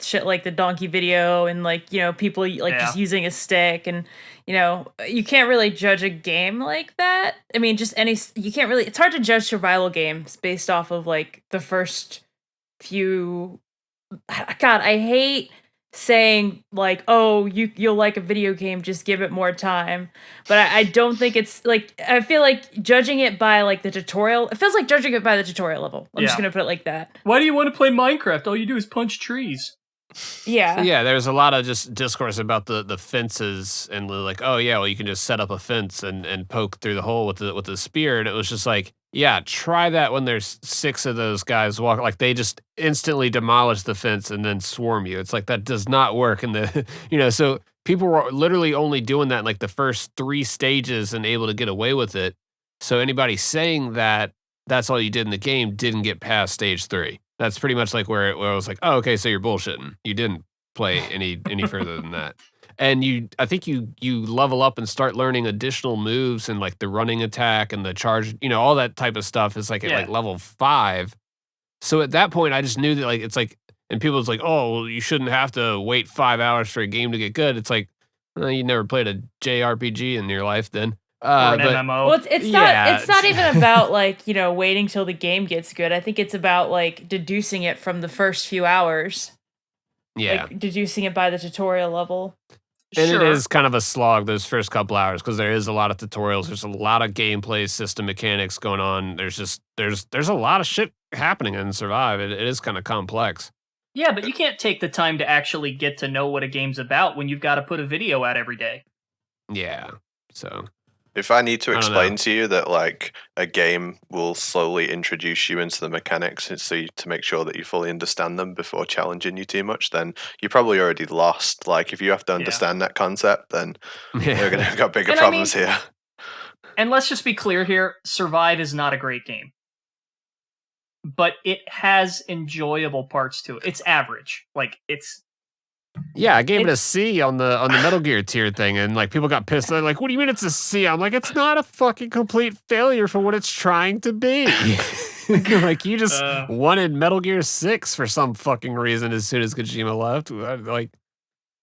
shit like the donkey video and like, people like just using a stick, and you can't really judge a game like that. I mean, it's hard to judge survival games based off of like the first few. God, I hate saying like, oh, you'll like a video game, just give it more time. But I don't think it's like, I feel like judging it by like the tutorial, it feels like judging it by the tutorial level. I'm just gonna put it like that. Why do you want to play Minecraft? All you do is punch trees. Yeah. Yeah, there's a lot of just discourse about the fences and like, oh yeah, well you can just set up a fence and poke through the hole with the spear, and it was just like, Yeah, try that when there's 6 of those guys walking. Like, they just instantly demolish the fence and then swarm you. It's like, that does not work in the so people were literally only doing that in, like, the first 3 stages and able to get away with it. So anybody saying that that's all you did in the game didn't get past stage 3. That's pretty much like where I was like, "Oh, okay, so you're bullshitting. You didn't play any further than that." And I think you level up and start learning additional moves and, like, the running attack and the charge, all that type of stuff is, like, at, like, level 5. So at that point, I just knew that, like, it's like and people was like, "Oh, well, you shouldn't have to wait 5 hours for a game to get good." It's like, "Well, you never played a JRPG in your life then." Or an But MMO. Well, it's not even about like, waiting till the game gets good. I think it's about like deducing it from the first few hours. yeah. Like deducing it by the tutorial level. And Sure. it is kind of a slog those first couple hours because there is a lot of tutorials. There's a lot of gameplay system mechanics going on. There's a lot of shit happening in Survive. It is kind of complex. Yeah, but you can't take the time to actually get to know what a game's about when you've got to put a video out every day. Yeah. So If I need to I don't explain know. to you that like a game will slowly introduce you into the mechanics to make sure that you fully understand them before challenging you too much, then you're probably already lost. Like if you have to understand that concept, then you're gonna have got bigger And problems here. And let's just be clear here, Survive is not a great game. But it has enjoyable parts to it. It's average. Like it's Yeah, I gave it a It's- C on the Metal Gear tier thing, and like people got pissed. They're like, "What do you mean it's a C?" I'm like, "It's not a fucking complete failure for what it's trying to be." Like you just wanted Metal Gear 6 for some fucking reason as soon as Kojima left. Like,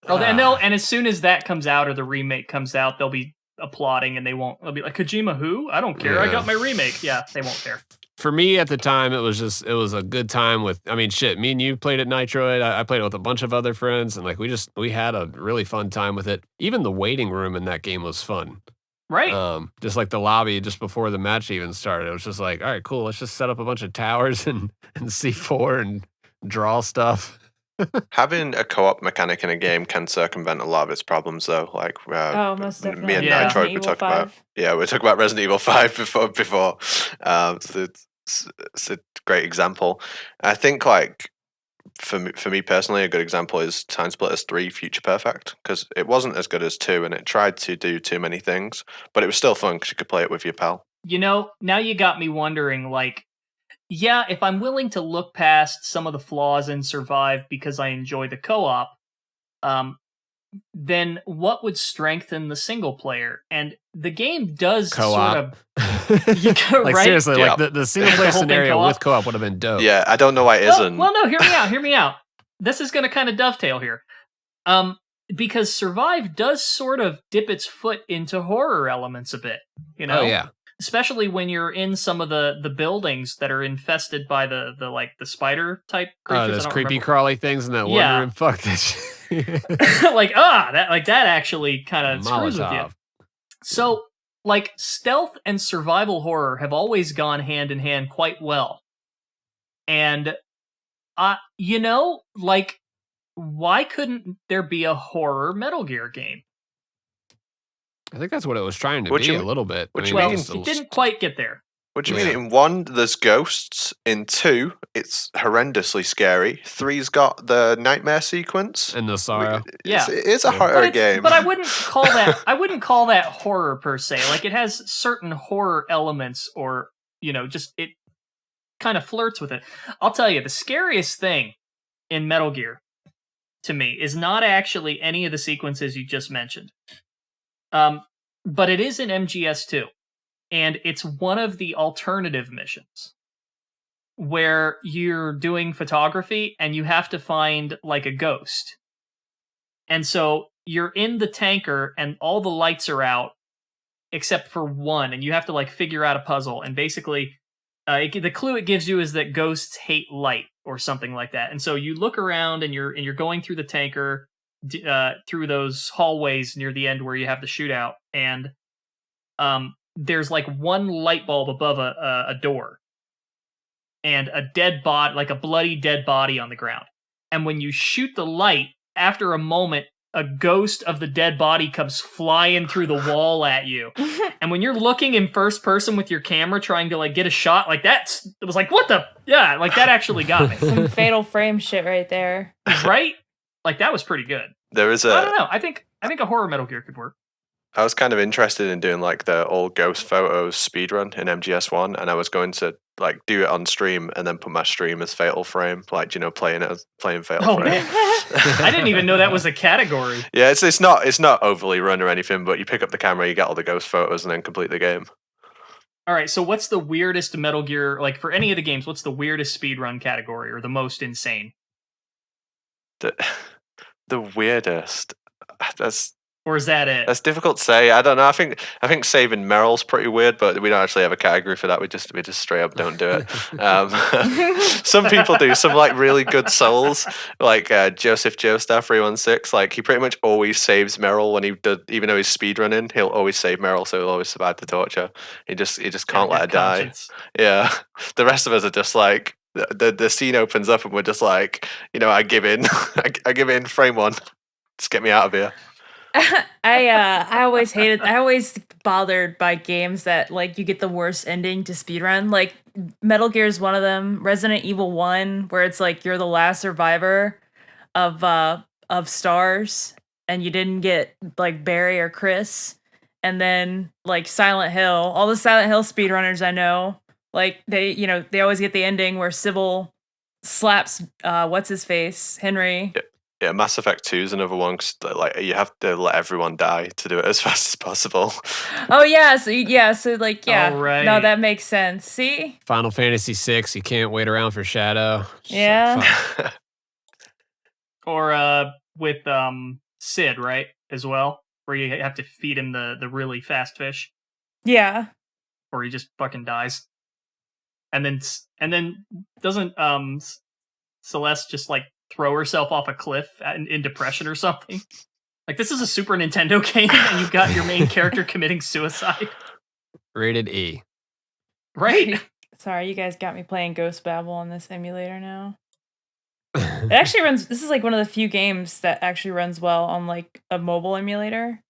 and as soon as that comes out or the remake comes out, they'll be applauding and they'll be like, Kojima who? I don't care. I got my remake. Yeah, they won't care. For me at the time, it was a good time with. I mean, shit. Me and you played at Nitroid. I played it with a bunch of other friends, and like we had a really fun time with it. Even the waiting room in that game was fun. Right. Just like the lobby just before the match even started. It was just like, all right, cool. Let's just set up a bunch of towers and C4 and draw stuff. Having a co-op mechanic in a game can circumvent a lot of its problems, though. Like Most definitely. me and Yeah. Nitro, Resident we talked Evil about 5. we talked about Resident Evil 5 before. So it's a great example. I think like for me personally, a good example is Time Splitters 3 Future Perfect, because it wasn't as good as 2 and it tried to do too many things, but it was still fun because you could play it with your pal. Now you got me wondering, like, yeah, if I'm willing to look past some of the flaws in Survive because I enjoy the co-op, then what would strengthen the single player? And the game does Co-op. sort of Like right? seriously, Yeah. like the single player The whole thing scenario co-op? with co-op would have been dope. Yeah, I don't know why it isn't. Well, no, hear me out. This is going to kind of dovetail here. Because Survive does sort of dip its foot into horror elements a bit, Oh yeah. especially when you're in some of the buildings that are infested by the spider type creatures. Those I don't creepy remember. crawly things in that Yeah. one room. Fuck that shit. that actually kind of screws with you. Molotov. So like stealth and survival horror have always gone hand in hand quite well. And like why couldn't there be a horror Metal Gear game? I think that's what it was trying to What be you a mean- little bit. what I you mean, mean? just a It didn't quite get there. What do you Yeah. mean? In 1, there's ghosts. In 2, it's horrendously scary. 3's got the nightmare sequence. and the sorrow. Yeah. It's a Yeah. horror game. But I wouldn't call that horror per se. Like it has certain horror elements, or just it kind of flirts with it. I'll tell you, the scariest thing in Metal Gear to me is not actually any of the sequences you just mentioned. But it is in MGS2. And it's one of the alternative missions where you're doing photography and you have to find like a ghost. And so you're in the tanker and all the lights are out except for one, and you have to like figure out a puzzle. And basically, the clue it gives you is that ghosts hate light or something like that. And so you look around and you're going through the tanker, through those hallways near the end where you have the shootout, and there's like one light bulb above a door and a dead body, like a bloody dead body on the ground. And when you shoot the light, after a moment, a ghost of the dead body comes flying through the wall at you. And when you're looking in first person with your camera trying to like get a shot, like it was like, what the? Yeah, like that actually got me. Some Fatal Frame shit right there. Right? Like that was pretty good. There is I don't know. I think a horror Metal Gear could work. I was kind of interested in doing like the all ghost photos speedrun in MGS1, and I was going to like do it on stream and then put my stream as Fatal Frame, like playing Fatal Frame. Man. I didn't even know that was a category. Yeah, it's not overly run or anything, but you pick up the camera, you get all the ghost photos, and then complete the game. All right, so what's the weirdest Metal Gear, like for any of the games, what's the weirdest speedrun category or the most insane? The weirdest. Or is that it? That's difficult to say. I don't know. I think saving Meryl's pretty weird, but we don't actually have a category for that. We just straight up don't do it. Some people do. Some like really good souls, like Joseph Joestar 316. Like he pretty much always saves Meryl when even though he's speedrunning, he'll always save Meryl, so he'll always survive the torture. He just can't let her die. Yeah. The rest of us are just like the scene opens up and we're just like, I give in. I give in. Frame one. Just get me out of here. I always hated. I always bothered by games that like you get the worst ending to speedrun. Like Metal Gear is one of them. Resident Evil 1, where it's like you're the last survivor of stars, and you didn't get like Barry or Chris. And then like Silent Hill, all the Silent Hill speedrunners I know, like they always get the ending where Sybil slaps what's his face, Henry. Yeah, Mass Effect 2 is another one because like you have to let everyone die to do it as fast as possible. Oh yeah, so like All right. No, that makes sense. See, Final Fantasy 6, you can't wait around for Shadow. Yeah. Like, Or with Sid, right, as well, where you have to feed him the really fast fish, yeah. or he just fucking dies. And then doesn't Celeste just like throw herself off a cliff in depression or something? Like this is a Super Nintendo game and you've got your main character committing suicide. Rated E. Right? Sorry, you guys got me playing Ghost Babel on this emulator now. It actually runs. This is like one of the few games that actually runs well on like a mobile emulator,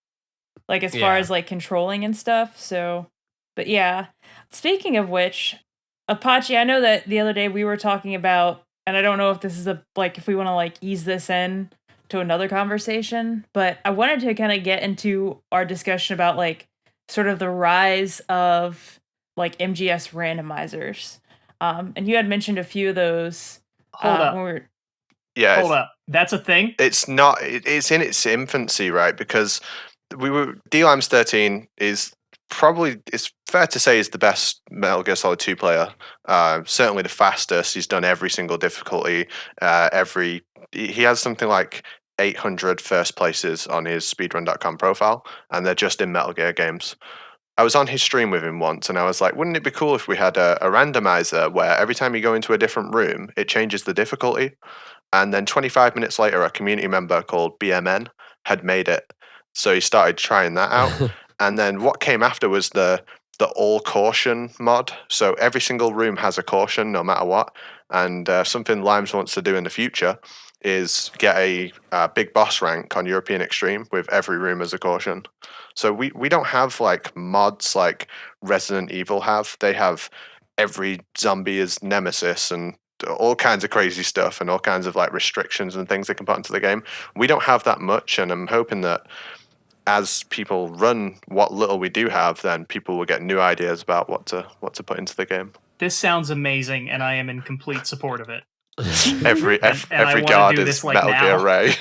like as far as like controlling and stuff. So, but yeah. Speaking of which, Apache, I know that the other day we were talking about, and I don't know if this is if we want to like ease this in to another conversation, but I wanted to kind of get into our discussion about like sort of the rise of like MGS randomizers. And you had mentioned a few of those. Hold up. Hold up. That's a thing? It's not. It's in its infancy, right? Because D-Limes 13 is probably, it's fair to say, is the best Metal Gear Solid 2 player. Certainly the fastest. He's done every single difficulty. He has something like 800 first places on his speedrun.com profile, and they're just in Metal Gear games. I was on his stream with him once, and I was like, wouldn't it be cool if we had a randomizer where every time you go into a different room, it changes the difficulty? And then 25 minutes later, a community member called BMN had made it. So he started trying that out. And then what came after was the all caution mod. So every single room has a caution no matter what. And something Limes wants to do in the future is get a big boss rank on European Extreme with every room as a caution. So we don't have like mods like Resident Evil have. They have every zombie as nemesis and all kinds of crazy stuff and all kinds of like restrictions and things they can put into the game. We don't have that much, and I'm hoping that as people run what little we do have, then people will get new ideas about what to put into the game. This sounds amazing, and I am in complete support of it. Every guard is Metal Gear Ray.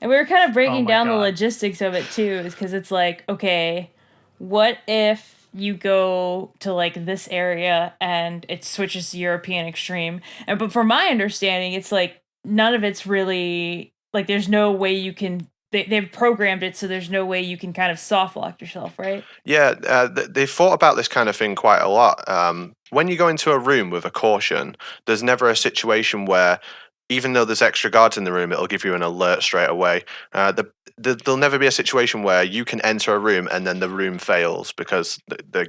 And we were kind of breaking down God. the logistics of it too, is because it's like, okay, what if you go to like this area and it switches to European Extreme? But from my understanding, it's like none of it's really like there's no way you can. They've programmed it so there's no way you can kind of soft lock yourself, right? Yeah, they thought about this kind of thing quite a lot. When you go into a room with a caution, there's never a situation where, even though there's extra guards in the room, it'll give you an alert straight away. there'll never be a situation where you can enter a room and then the room fails because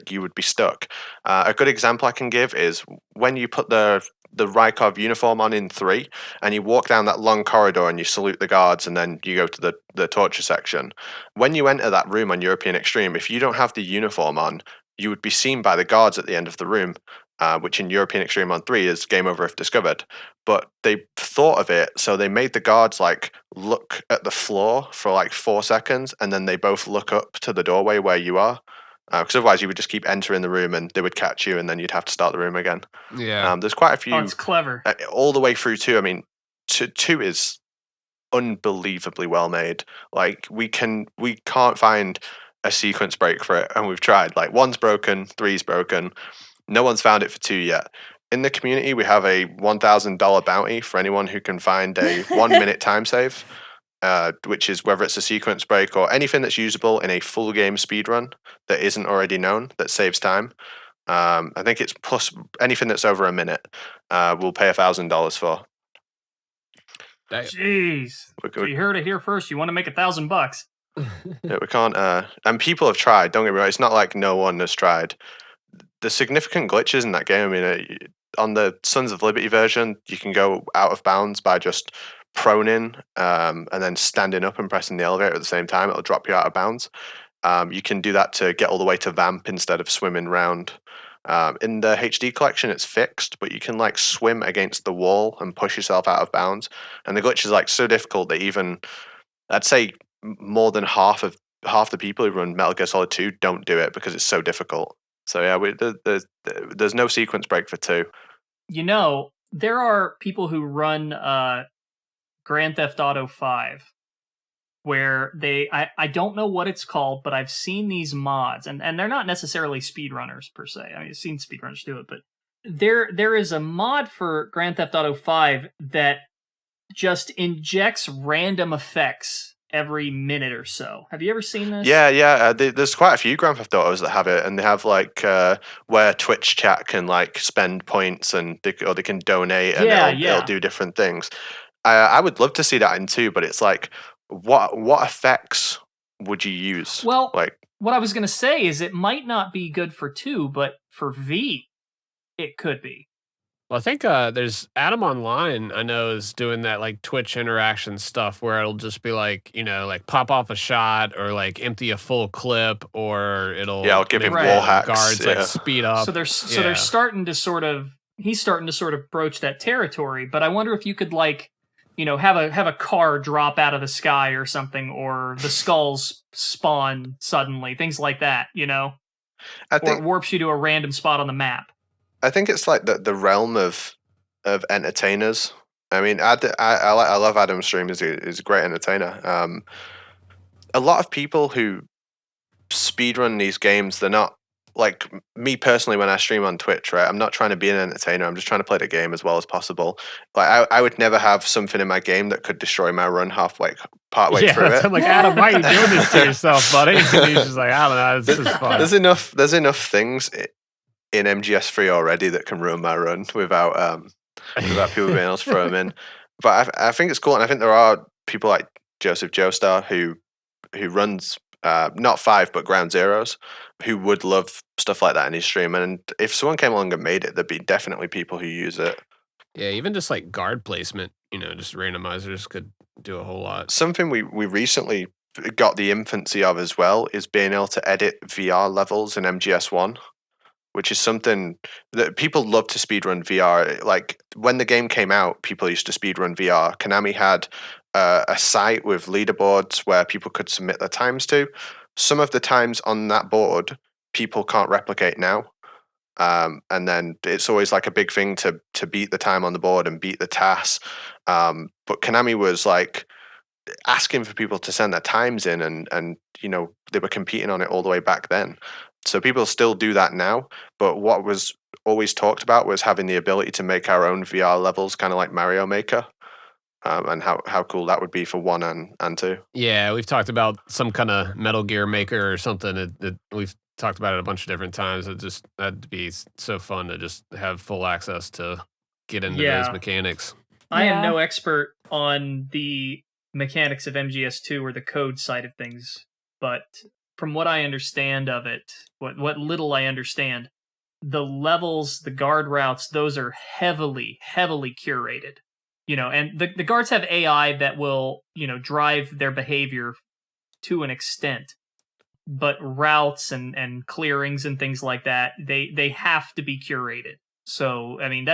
you would be stuck. A good example I can give is when you put the Rykov uniform on in 3, and you walk down that long corridor and you salute the guards, and then you go to the torture section. When you enter that room on European Extreme, if you don't have the uniform on, you would be seen by the guards at the end of the room, which in European Extreme on 3 is game over if discovered. But they thought of it, so they made the guards like look at the floor for like 4 seconds, and then they both look up to the doorway where you are. Because otherwise you would just keep entering the room and they would catch you, and then you'd have to start the room again. Yeah. There's quite a few. Oh, it's clever. All the way through 2. I mean, 2 is unbelievably well made. Like we can't find a sequence break for it, and we've tried. Like 1's broken, 3's broken. No one's found it for 2 yet. In the community, we have a $1,000 bounty for anyone who can find a 1-minute time save, which is whether it's a sequence break or anything that's usable in a full game speedrun that isn't already known that saves time. I think it's plus anything that's over a minute. We'll pay $1,000 for. Jeez, so you heard it here first. You want to make $1,000? Yeah, we can't. And people have tried. Don't get me wrong. It's not like no one has tried. The significant glitches in that game. I mean, on the Sons of Liberty version, you can go out of bounds by just proning and then standing up and pressing the elevator at the same time. It'll drop you out of bounds. You can do that to get all the way to Vamp instead of swimming round. In the HD collection, it's fixed, but you can like swim against the wall and push yourself out of bounds. And the glitch is like so difficult that even I'd say more than half the people who run Metal Gear Solid 2 don't do it because it's so difficult. So yeah, there's no sequence break for 2. You know, there are people who run Grand Theft Auto 5 where I don't know what it's called, but I've seen these mods, and they're not necessarily speedrunners per se. I mean, I've seen speedrunners do it, but there is a mod for Grand Theft Auto 5 that just injects random effects every minute or so. Have you ever seen this? Yeah. There's quite a few Grand Theft Autos that have it, and they have like where Twitch chat can like spend points and they can donate, and it'll do different things. I would love to see that in 2, but it's like, what effects would you use? Well, like what I was going to say is it might not be good for 2, but for V, it could be. Well, I think there's Adam Online, I know, is doing that like Twitch interaction stuff where it'll just be like, like pop off a shot or like empty a full clip, or it'll give him wall hacks. Guards like speed up. So they're starting to sort of broach that territory, but I wonder if you could like, have a car drop out of the sky or something, or the skulls spawn suddenly, things like that, or it warps you to a random spot on the map. I think it's like the realm of entertainers. I mean, I love Adam's stream. He's a great entertainer. A lot of people who speedrun these games, they're not like me personally. When I stream on Twitch, right, I'm not trying to be an entertainer. I'm just trying to play the game as well as possible. Like I would never have something in my game that could destroy my run partway through it. I'm like, Adam, why are you doing this to yourself, buddy? And he's just like, I don't know, this is fun. There's enough things in MGS3 already that can ruin my run without people being able to throw them in. But I think it's cool, and I think there are people like Joseph Joestar who runs not 5 but Ground Zeroes, who would love stuff like that in his stream. And if someone came along and made it, there'd be definitely people who use it. Yeah, even just like guard placement, just randomizers could do a whole lot. Something we recently got the infancy of as well is being able to edit VR levels in MGS1. Which is something that people love to speedrun VR. Like when the game came out, people used to speedrun VR. Konami had a site with leaderboards where people could submit their times to. Some of the times on that board, people can't replicate now. And then it's always like a big thing to beat the time on the board and beat the TAS. But Konami was like asking for people to send their times in, and they were competing on it all the way back then. So people still do that now, but what was always talked about was having the ability to make our own VR levels, kind of like Mario Maker, and how cool that would be for 1 and 2. Yeah, we've talked about some kind of Metal Gear Maker or something. That we've talked about it a bunch of different times. That'd be so fun to just have full access to get into those mechanics. I am no expert on the mechanics of MGS2 or the code side of things, but from what I understand of it, what little I understand, the levels, the guard routes, those are heavily curated. And the guards have AI that will, drive their behavior to an extent. But routes and clearings and things like that, they have to be curated. So, I mean,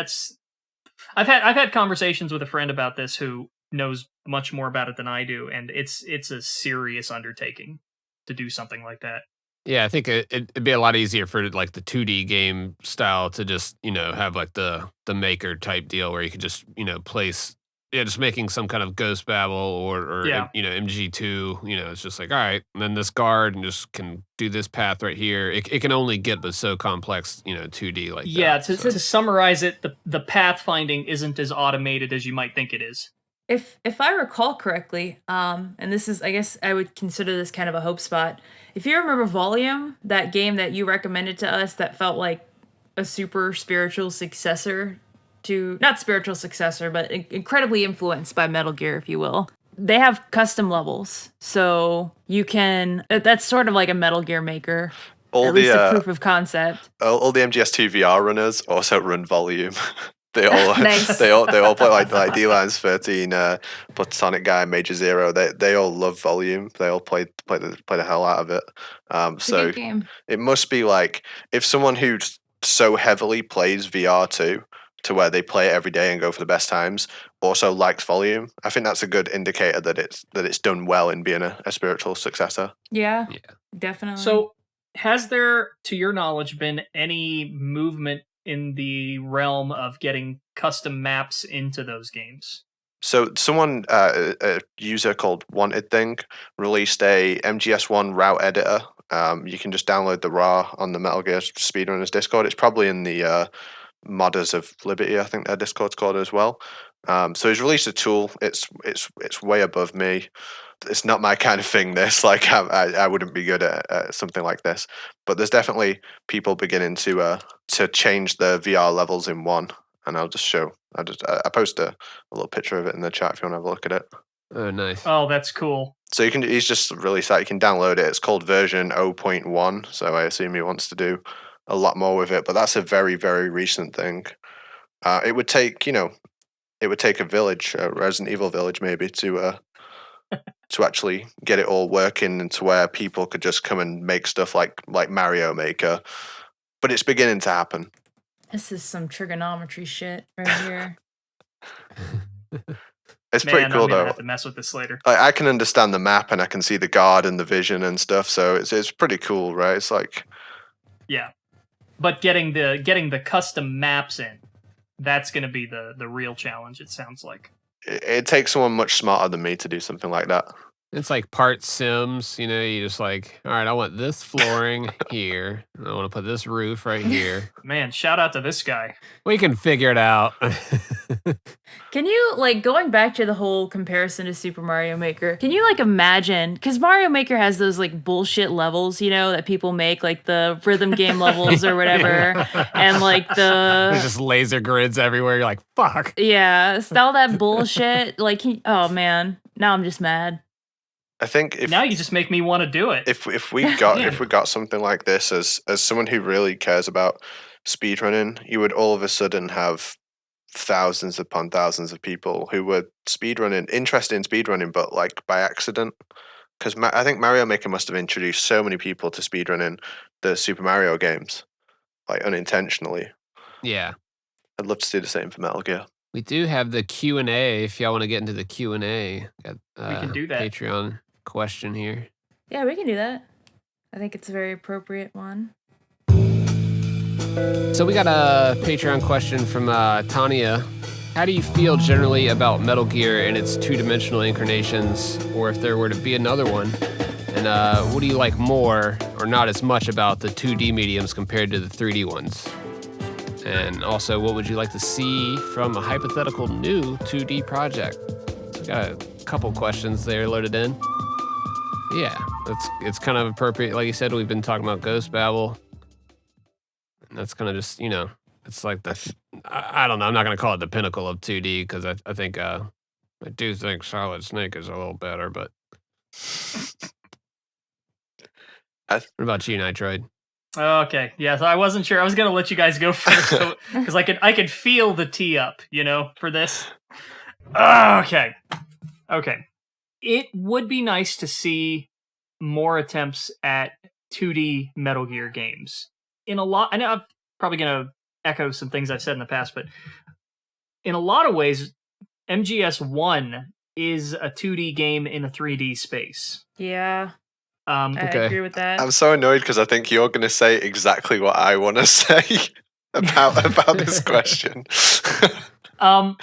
I've had conversations with a friend about this who knows much more about it than I do, and it's a serious undertaking to do something like that. Yeah, I think it'd be a lot easier for like the 2D game style to just, have like the maker type deal where you could just, place, just making some kind of ghost babble or Yeah. MG2, it's just like, all right, and then this guard and just can do this path right here. It can only get but so complex, 2D like that. Yeah, to summarize it, the pathfinding isn't as automated as you might think it is. If I recall correctly, and this is, I guess I would consider this kind of a hope spot. If you remember Volume, that game that you recommended to us that felt like a super spiritual successor to, not spiritual successor, but incredibly influenced by Metal Gear, if you will. They have custom levels, so you can, that's sort of like a Metal Gear Maker. At least a proof of concept. All the MGS2 VR runners also run Volume. They all Nice. they all play like D-Lines 13, Platonic Guy, Major Zero. They all love Volume. They all play the hell out of it. It's a good game. It must be like if someone who so heavily plays VR too, to where they play it every day and go for the best times, also likes Volume. I think that's a good indicator that it's done well in being a spiritual successor. Yeah, definitely. So, has there, to your knowledge, been any movement in the realm of getting custom maps into those games? So someone, a user called Wanted Thing, released a MGS1 route editor. You can just download the RAR on the Metal Gear Speedrunners Discord. It's probably in the Modders of Liberty, I think their Discord's called as well. So he's released a tool. It's way above me. It's not my kind of thing. This I wouldn't be good at something like this. But there's definitely people beginning to change the VR levels in one. And I post a little picture of it in the chat if you want to have a look at it. Oh, nice. Oh, that's cool. So he's just released that. You can download it. It's called version 0.1. So I assume he wants to do a lot more with it. But that's a very, very recent thing. It would take a village, a Resident Evil village maybe, to actually get it all working and to where people could just come and make stuff like Mario Maker. But it's beginning to happen. This is some trigonometry shit right here. It's pretty cool, though. I have to mess with this later. I can understand the map and I can see the guard and the vision and stuff, so it's pretty cool, right? It's like, yeah, but getting the custom maps in, that's going to be the real challenge. It sounds like it takes someone much smarter than me to do something like that. It's like part Sims, you just like, all right, I want this flooring here. I want to put this roof right here. Man, shout out to this guy. We can figure it out. Can you, going back to the whole comparison to Super Mario Maker, can you, imagine, because Mario Maker has those, bullshit levels, that people make, like the rhythm game levels or whatever, and, There's just laser grids everywhere. You're like, fuck. Yeah, it's all that bullshit. Oh, man, now I'm just mad. I think now you just make me want to do it. If we got something like this as someone who really cares about speedrunning, you would all of a sudden have thousands upon thousands of people who were interested in speedrunning, but by accident. Because I think Mario Maker must have introduced so many people to speedrunning the Super Mario games, unintentionally. Yeah, I'd love to see the same for Metal Gear. We do have the Q&A if y'all want to get into the Q&A. We can do that. Patreon question here. Yeah, we can do that. I think it's a very appropriate one. So we got a Patreon question from Tanya. How do you feel generally about Metal Gear and its two-dimensional incarnations, or if there were to be another one? And what do you like more or not as much about the 2D mediums compared to the 3D ones? And also, what would you like to see from a hypothetical new 2D project? So we got a couple questions there loaded in. Yeah, it's kind of appropriate. Like you said, we've been talking about Ghost Babel. And that's kind of just, it's like I don't know. I'm not going to call it the pinnacle of 2D because I think I do think Solid Snake is a little better, but what about you, Nitroid? Okay, yeah, so I wasn't sure. I was gonna let you guys go first because I could feel the tee up, for this. Okay. It would be nice to see more attempts at 2D Metal Gear games. I know I'm probably gonna echo some things I've said in the past, but in a lot of ways, MGS1 is a 2D game in a 3D space. Yeah. I Okay. agree with that. I'm so annoyed because I think you're going to say exactly what I want to say about this question. No,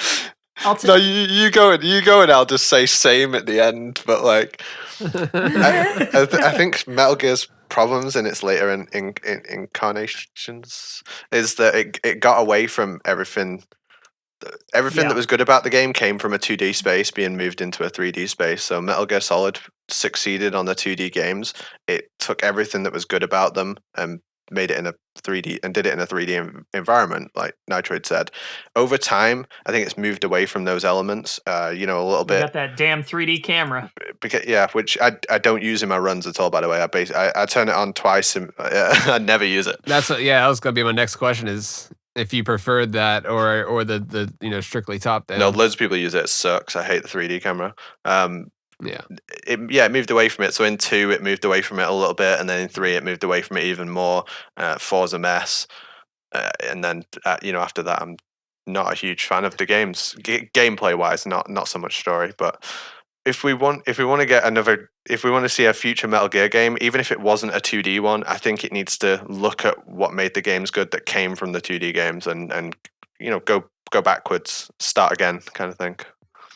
you go and I'll just say same at the end. But like, I think Metal Gear's problems in its later incarnations is that it got away from everything. Everything that was good about the game came from a 2D space being moved into a 3D space. So Metal Gear Solid succeeded on the 2D games. It took everything that was good about them and made it in a 3D and did it in a 3D environment, like Nitroid said. Over time, I think it's moved away from those elements. A little bit. Got that damn 3D camera. Which I don't use in my runs at all. By the way, I turn it on twice and I never use it. That was gonna be my next question. Is if you preferred that or the strictly top down. No, loads of people use it. It sucks. I hate the 3D camera. It moved away from it. So in 2, it moved away from it a little bit, and then in 3, it moved away from it even more. 4's a mess, and then after that, I'm not a huge fan of the games. Gameplay wise, not so much story. But if we want to see a future Metal Gear game, even if it wasn't a 2D one, I think it needs to look at what made the games good that came from the 2D games and go backwards, start again, kind of thing.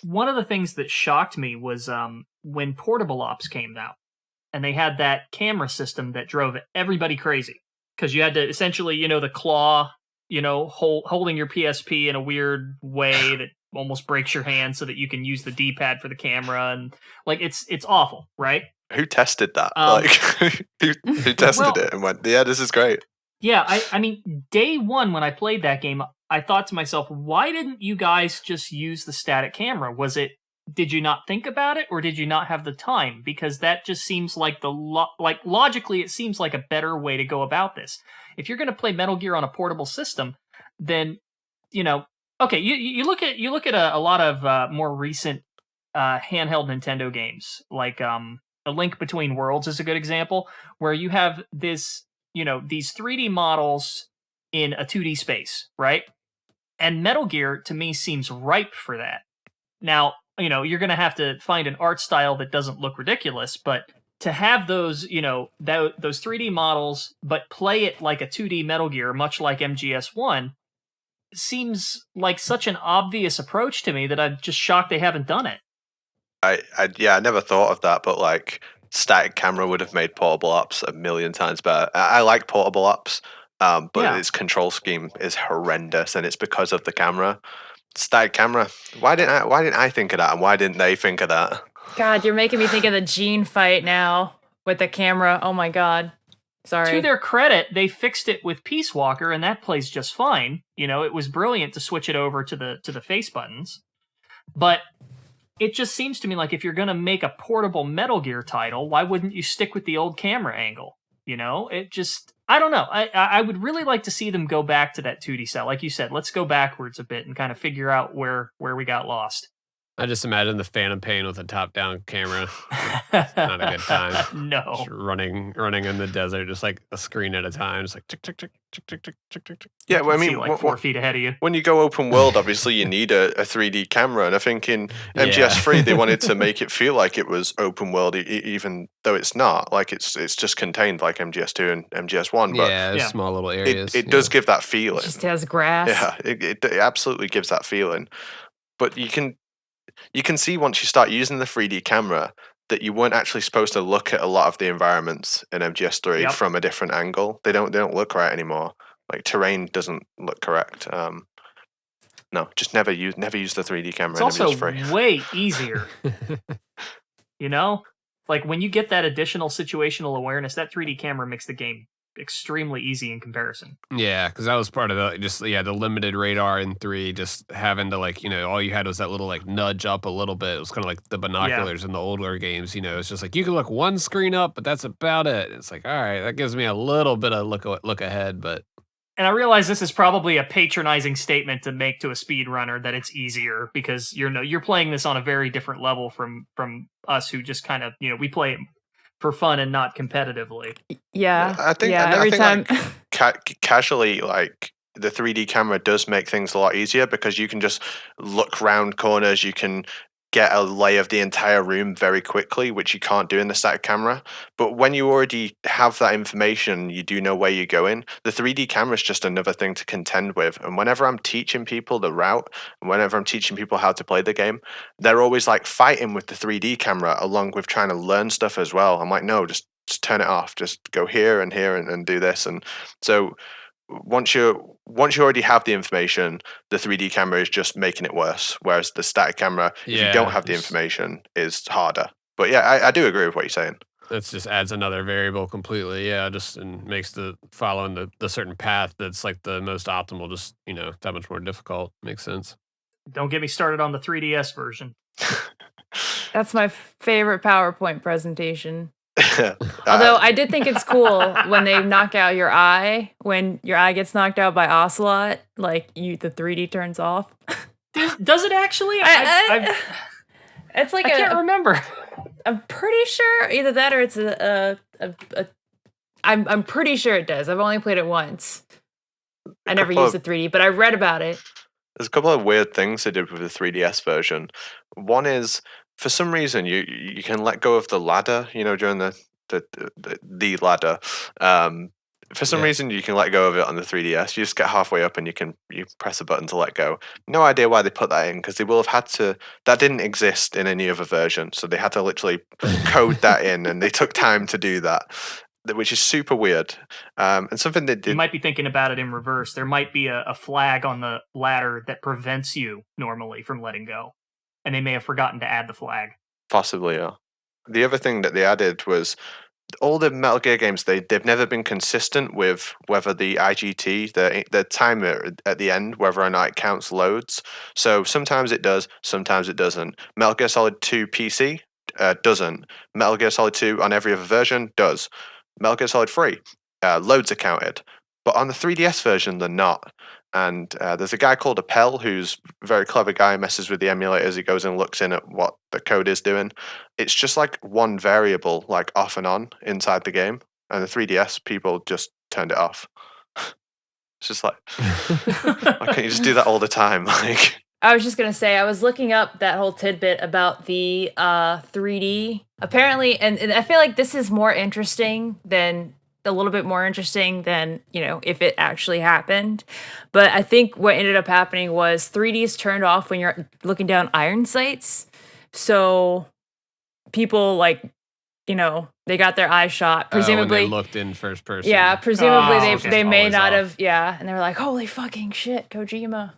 One of the things that shocked me was when Portable Ops came out, and they had that camera system that drove everybody crazy because you had to essentially, the claw, holding your PSP in a weird way that almost breaks your hand so that you can use the D-pad for the camera, and like it's awful, right? Who tested that? Who tested it and went, yeah, this is great? Yeah, I mean, day one when I played that game, I thought to myself, why didn't you guys just use the static camera? Did you not think about it, or did you not have the time? Because that just seems like logically, it seems like a better way to go about this. If you're going to play Metal Gear on a portable system, then okay, you look at a lot of more recent handheld Nintendo games, like A Link Between Worlds is a good example, where you have these 3D models in a 2D space, right? And Metal Gear, to me, seems ripe for that. Now, you're going to have to find an art style that doesn't look ridiculous, but to have those, those 3D models, but play it like a 2D Metal Gear, much like MGS1, seems like such an obvious approach to me that I'm just shocked they haven't done it. I never thought of that, but like static camera would have made Portable Ops a million times better. I like Portable Ops, but its control scheme is horrendous, and it's because of the camera. Static camera. Why didn't I think of that, and why didn't they think of that? God, you're making me think of the Gene fight now with the camera. Oh my God. Sorry. To their credit, they fixed it with Peace Walker, and that plays just fine. It was brilliant to switch it over to the face buttons. But it just seems to me like if you're going to make a portable Metal Gear title, why wouldn't you stick with the old camera angle? It just, I don't know. I would really like to see them go back to that 2D style. Like you said, let's go backwards a bit and kind of figure out where we got lost. I just imagine the Phantom Pain with a top-down camera. It's not a good time. No. Just running in the desert, just like a screen at a time, just like tick, tick, tick, tick, tick, tick, tick, tick, tick. Yeah, well, I mean, like 4 feet ahead of you. When you go open world, obviously you need a 3D camera, and I think in MGS3 they wanted to make it feel like it was open world, even though it's not. Like it's just contained like MGS2 and MGS1. But small little areas. It does give that feeling. It just has grass. Yeah, it absolutely gives that feeling. But you can see once you start using the 3D camera that you weren't actually supposed to look at a lot of the environments in MGS3 from a different angle. They don't look right anymore. Like terrain doesn't look correct. No, just never use the 3D camera. It's also way easier. Like when you get that additional situational awareness, that 3D camera makes the game extremely easy in comparison. Yeah, because that was part of the limited radar in 3, just having to like, all you had was that little like nudge up a little bit. It was kind of like the binoculars in the older games, it's just like you can look one screen up, but that's about it. It's like, all right, that gives me a little bit of look ahead, but. And I realize this is probably a patronizing statement to make to a speedrunner that it's easier because you're playing this on a very different level from us who just kind of, we play it for fun and not competitively. Yeah. I think every time like, casually, like the 3D camera does make things a lot easier because you can just look round corners, you can get a lay of the entire room very quickly, which you can't do in the static camera. But when you already have that information, you do know where you're going. The 3D camera is just another thing to contend with. And whenever I'm teaching people the route, and whenever I'm teaching people how to play the game, they're always like fighting with the 3D camera along with trying to learn stuff as well. I'm like, no, just turn it off. Just go here and here and do this. And so once you already have the information, the 3D camera is just making it worse. Whereas the static camera, if you don't have the information, is harder. But yeah, I do agree with what you're saying. That just adds another variable completely. Yeah, just and makes the following the certain path that's like the most optimal just, that much more difficult. Makes sense. Don't get me started on the 3DS version. That's my favorite PowerPoint presentation. Although I did think it's cool when they knock out your eye, when your eye gets knocked out by Ocelot, like the 3D turns off. Does it actually? It's like I can't remember. I'm pretty sure either that or it's I'm pretty sure it does. I've only played it once. I never used the 3D, but I read about it. There's a couple of weird things they did with the 3DS version. One is, for some reason, you can let go of the ladder, during the ladder. For some reason, you can let go of it on the 3DS. You just get halfway up and you press a button to let go. No idea why they put that in, because they will have had to. That didn't exist in any other version, so they had to literally code that in, and they took time to do that, which is super weird. And something that you might be thinking about it in reverse. There might be a flag on the ladder that prevents you normally from letting go, and they may have forgotten to add the flag. Possibly, yeah. The other thing that they added was all the Metal Gear games. They've never been consistent with whether the IGT, the timer at the end, whether or not it counts loads. So sometimes it does, sometimes it doesn't. Metal Gear Solid 2 PC doesn't. Metal Gear Solid 2 on every other version does. Metal Gear Solid 3, loads are counted. But on the 3DS version, they're not. And there's a guy called Appel who's a very clever guy, messes with the emulators. He goes and looks in at what the code is doing. It's just like one variable, like off and on inside the game. And the 3DS people just turned it off. It's just like, why can't you just do that all the time? Like, I was just going to say, I was looking up that whole tidbit about the 3D. Apparently, and I feel like this is a little bit more interesting than, if it actually happened. But I think what ended up happening was 3D is turned off when you're looking down iron sights. So people they got their eyes shot. Presumably when they looked in first person. Yeah, presumably they may not have. Yeah, and they were like, "Holy fucking shit, Kojima."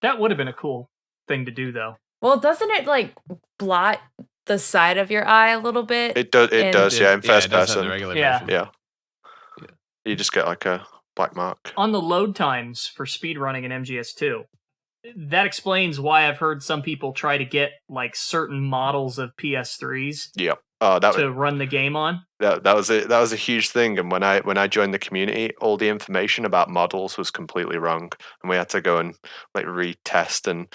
That would have been a cool thing to do, though. Well, doesn't it blot the side of your eye a little bit? It does. It does. Yeah, in first person. Yeah. You just get like a black mark. On the load times for speedrunning in MGS2, that explains why I've heard some people try to get like certain models of PS3s. Yep. Run the game on. That was a huge thing. And when I joined the community, all the information about models was completely wrong, and we had to go and like retest. And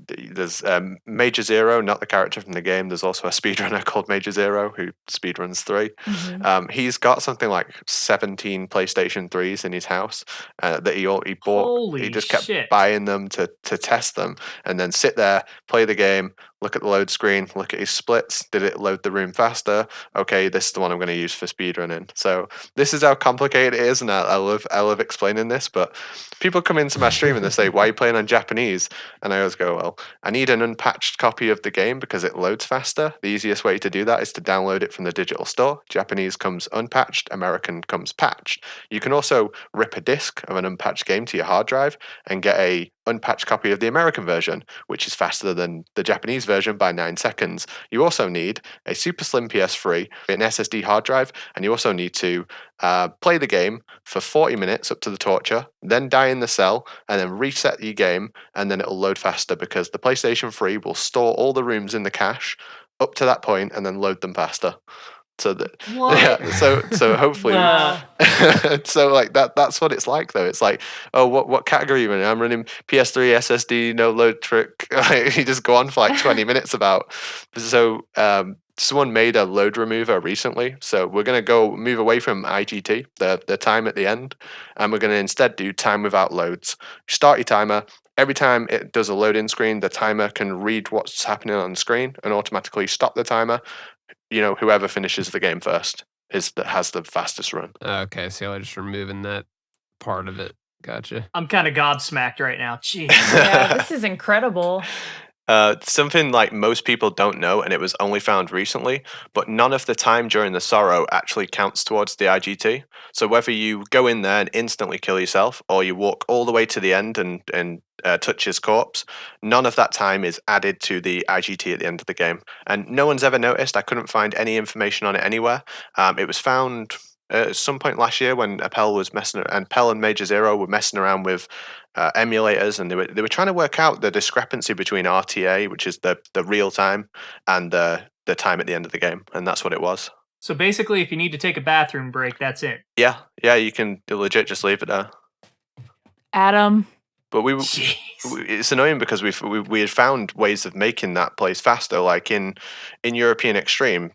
there's Major Zero, not the character from the game. There's also a speedrunner called Major Zero who speedruns 3. Mm-hmm. He's got something like 17 PlayStation 3s in his house that he bought. Holy he just kept shit. buying them to test them, and then sit there, play the game, look at the load screen, look at his splits. Did it load the room faster? Okay, this is the one I'm going to use for speedrunning. So this is how complicated it is, and I love explaining this. But people come into my stream and they say, "Why are you playing on Japanese?" And I always go, "Well, I need an unpatched copy of the game because it loads faster. The easiest way to do that is to download it from the digital store. Japanese comes unpatched, American comes patched. You can also rip a disc of an unpatched game to your hard drive and get a unpatched copy of the American version, which is faster than the Japanese version by 9 seconds. You also need a super slim PS3, an SSD hard drive, and you also need to play the game for 40 minutes up to the torture, then die in the cell, and then reset your game, and then it'll load faster because the PlayStation 3 will store all the rooms in the cache up to that point and then load them faster. So that so hopefully so like that's what it's like though. It's like, oh, what category are you in? I'm running PS3 SSD no load trick. You just go on for like 20 minutes about. So someone made a load remover recently, so we're going to move away from IGT, the time at the end, and we're going to instead do time without loads. Start your timer. Every time it does a load-in screen, the timer can read what's happening on the screen and automatically stop the timer. Whoever finishes the game first has the fastest run. Okay, so I'm just removing that part of it. Gotcha. I'm kind of gobsmacked right now. Jeez. Yeah, this is incredible. Something like most people don't know, and it was only found recently, but none of the time during the sorrow actually counts towards the IGT. So whether you go in there and instantly kill yourself, or you walk all the way to the end and touch his corpse, none of that time is added to the IGT at the end of the game. And no one's ever noticed. I couldn't find any information on it anywhere. It was found at some point last year when Appel and Major Zero were messing around with emulators, and they were trying to work out the discrepancy between RTA, which is the real time, and the time at the end of the game, and that's what it was. So basically, if you need to take a bathroom break, that's it. Yeah, you can legit just leave it there. Adam. But it's annoying because we had found ways of making that place faster. Like in European Extreme,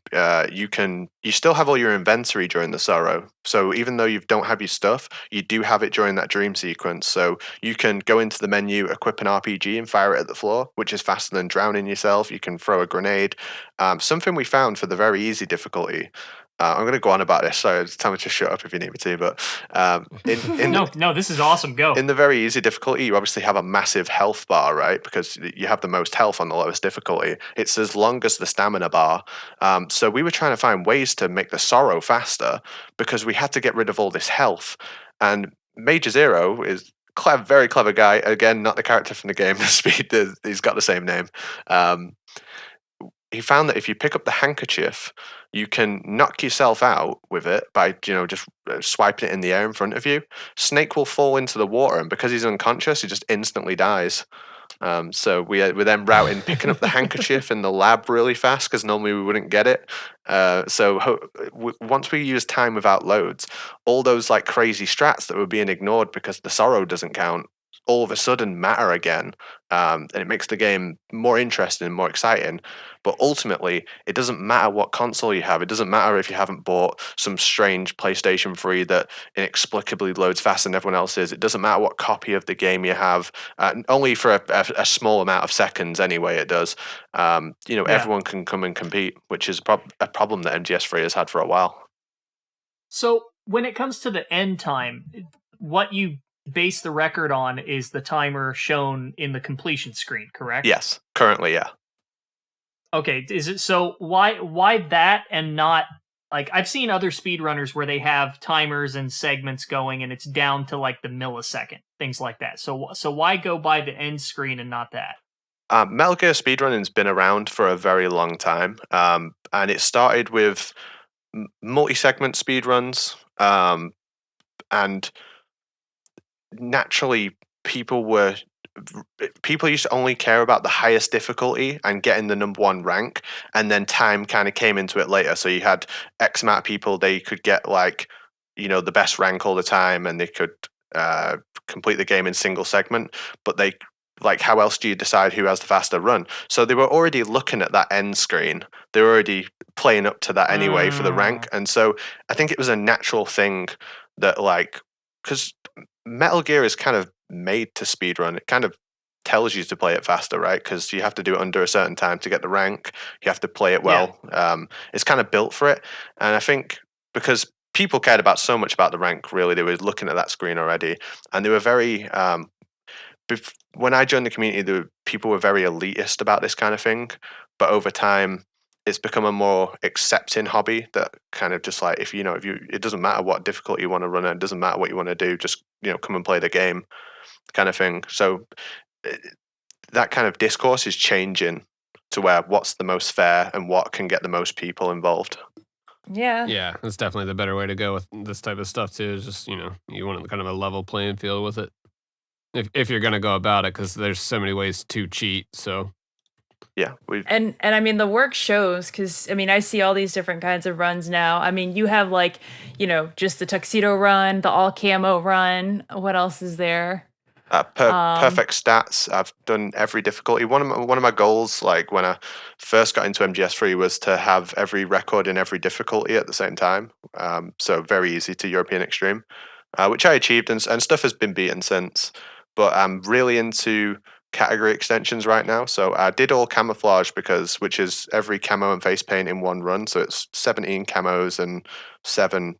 you still have all your inventory during the sorrow. So even though you don't have your stuff, you do have it during that dream sequence. So you can go into the menu, equip an RPG, and fire it at the floor, which is faster than drowning yourself. You can throw a grenade. Something we found for the very easy difficulty. I'm going to go on about this, so tell me to shut up if you need me to. But no, this is awesome. Go. In the very easy difficulty, you obviously have a massive health bar, right? Because you have the most health on the lowest difficulty. It's as long as the stamina bar. So we were trying to find ways to make the sorrow faster because we had to get rid of all this health. And Major Zero is very clever guy. Again, not the character from the game. He's got the same name. He found that if you pick up the handkerchief, you can knock yourself out with it by just swiping it in the air in front of you. Snake will fall into the water, and because he's unconscious, he just instantly dies. So we're then routing picking up the handkerchief in the lab really fast because normally we wouldn't get it. Once we use time without loads, all those like crazy strats that were being ignored because the sorrow doesn't count all of a sudden matter again, and it makes the game more interesting and more exciting. But ultimately, it doesn't matter what console you have. It doesn't matter if you haven't bought some strange PlayStation 3 that inexplicably loads faster than everyone else's. It doesn't matter what copy of the game you have, only for a small amount of seconds anyway it does. Everyone can come and compete, which is a problem that MGS3 has had for a while. So when it comes to the end time, what you base the record on is the timer shown in the completion screen, correct? Yes, currently, yeah. Okay, is it so? Why that and not like I've seen other speedrunners where they have timers and segments going, and it's down to like the millisecond, things like that. So why go by the end screen and not that? Metal Gear speedrunning's been around for a very long time, and it started with multi-segment speedruns, and naturally people used to only care about the highest difficulty and getting the number one rank, and then time kind of came into it later. So you had X amount of people, they could get the best rank all the time, and they could complete the game in single segment, but they how else do you decide who has the faster run? So they were already looking at that end screen. They were already playing up to that anyway for the rank. And so I think it was a natural thing that because Metal Gear is kind of made to speedrun. It kind of tells you to play it faster, right? Because you have to do it under a certain time to get the rank. You have to play it well. Yeah. It's kind of built for it. And I think because people cared so much about the rank, really, they were looking at that screen already. And they were very... when I joined the community, people were very elitist about this kind of thing. But over time, it's become a more accepting hobby that kind of just it doesn't matter what difficulty you want to run it doesn't matter what you want to do, just come and play the game kind of thing. So that kind of discourse is changing to where what's the most fair and what can get the most people involved. Yeah, that's definitely the better way to go with this type of stuff too. Is just, you want kind of a level playing field with it. If you're gonna go about it, because there's so many ways to cheat. So yeah, and I mean the work shows, because I mean I see all these different kinds of runs now. I mean you have like, just the tuxedo run, the all camo run. What else is there? Perfect stats. I've done every difficulty. One of my goals, like when I first got into MGS3, was to have every record in every difficulty at the same time. So very easy to European Extreme, which I achieved, and stuff has been beaten since. But I'm really into category extensions right now. So I did all camouflage which is every camo and face paint in one run. So it's 17 camos and 7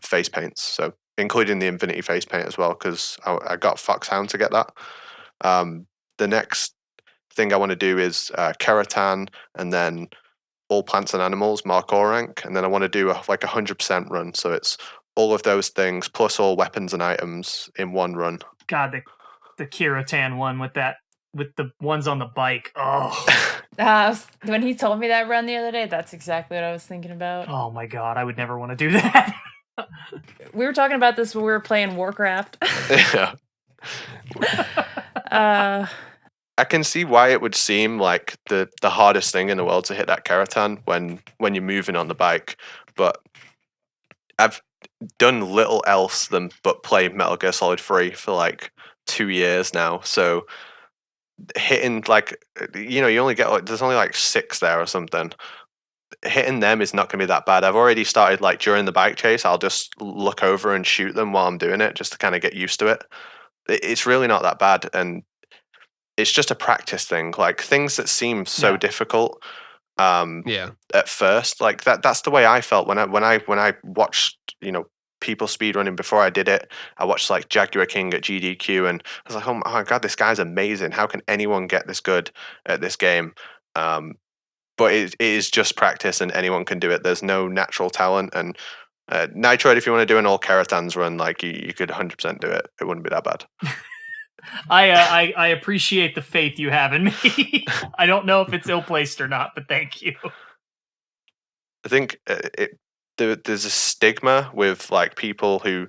face paints. So including the Infinity face paint as well, because I got FOXHOUND to get that. The next thing I want to do is Keratan, and then all plants and animals, Mark rank, and then I want to do like 100% run. So it's all of those things plus all weapons and items in one run. God, the Keratan one with the ones on the bike. Oh. When he told me that run the other day, that's exactly what I was thinking about. Oh my God, I would never want to do that. We were talking about this when we were playing Warcraft. Yeah. I can see why it would seem like the hardest thing in the world to hit that Keratan when you're moving on the bike, but I've done little else than but play Metal Gear Solid 3 for like 2 years now, so hitting like, you only get there's only like 6 there or something. Hitting them is not going to be that bad. I've already started, like, during the bike chase, I'll just look over and shoot them while I'm doing it, just to kind of get used to it. It's really not that bad, and it's just a practice thing. Like, things that seem so difficult at first, like that's the way I felt when I watched, people speedrunning before I did it. I watched like Jaguar King at GDQ, and I was like, oh my God, this guy's amazing. How can anyone get this good at this game? But it is just practice, and anyone can do it. There's no natural talent. And Nitroid, if you want to do an all Keratans run, like you could 100% do it. It wouldn't be that bad. I appreciate the faith you have in me. I don't know if it's ill-placed or not, but thank you. I think there's a stigma with like people who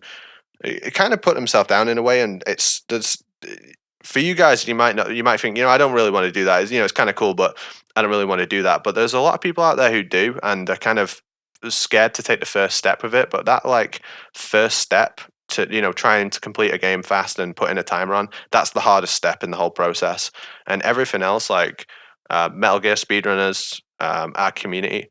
kind of put themselves down in a way, and there's for you guys, you might think, I don't really want to do that. It's kind of cool, but I don't really want to do that. But there's a lot of people out there who do, and they're kind of scared to take the first step of it. But that like first step to, trying to complete a game fast and putting a timer on, that's the hardest step in the whole process. And everything else, like Metal Gear speedrunners, our community,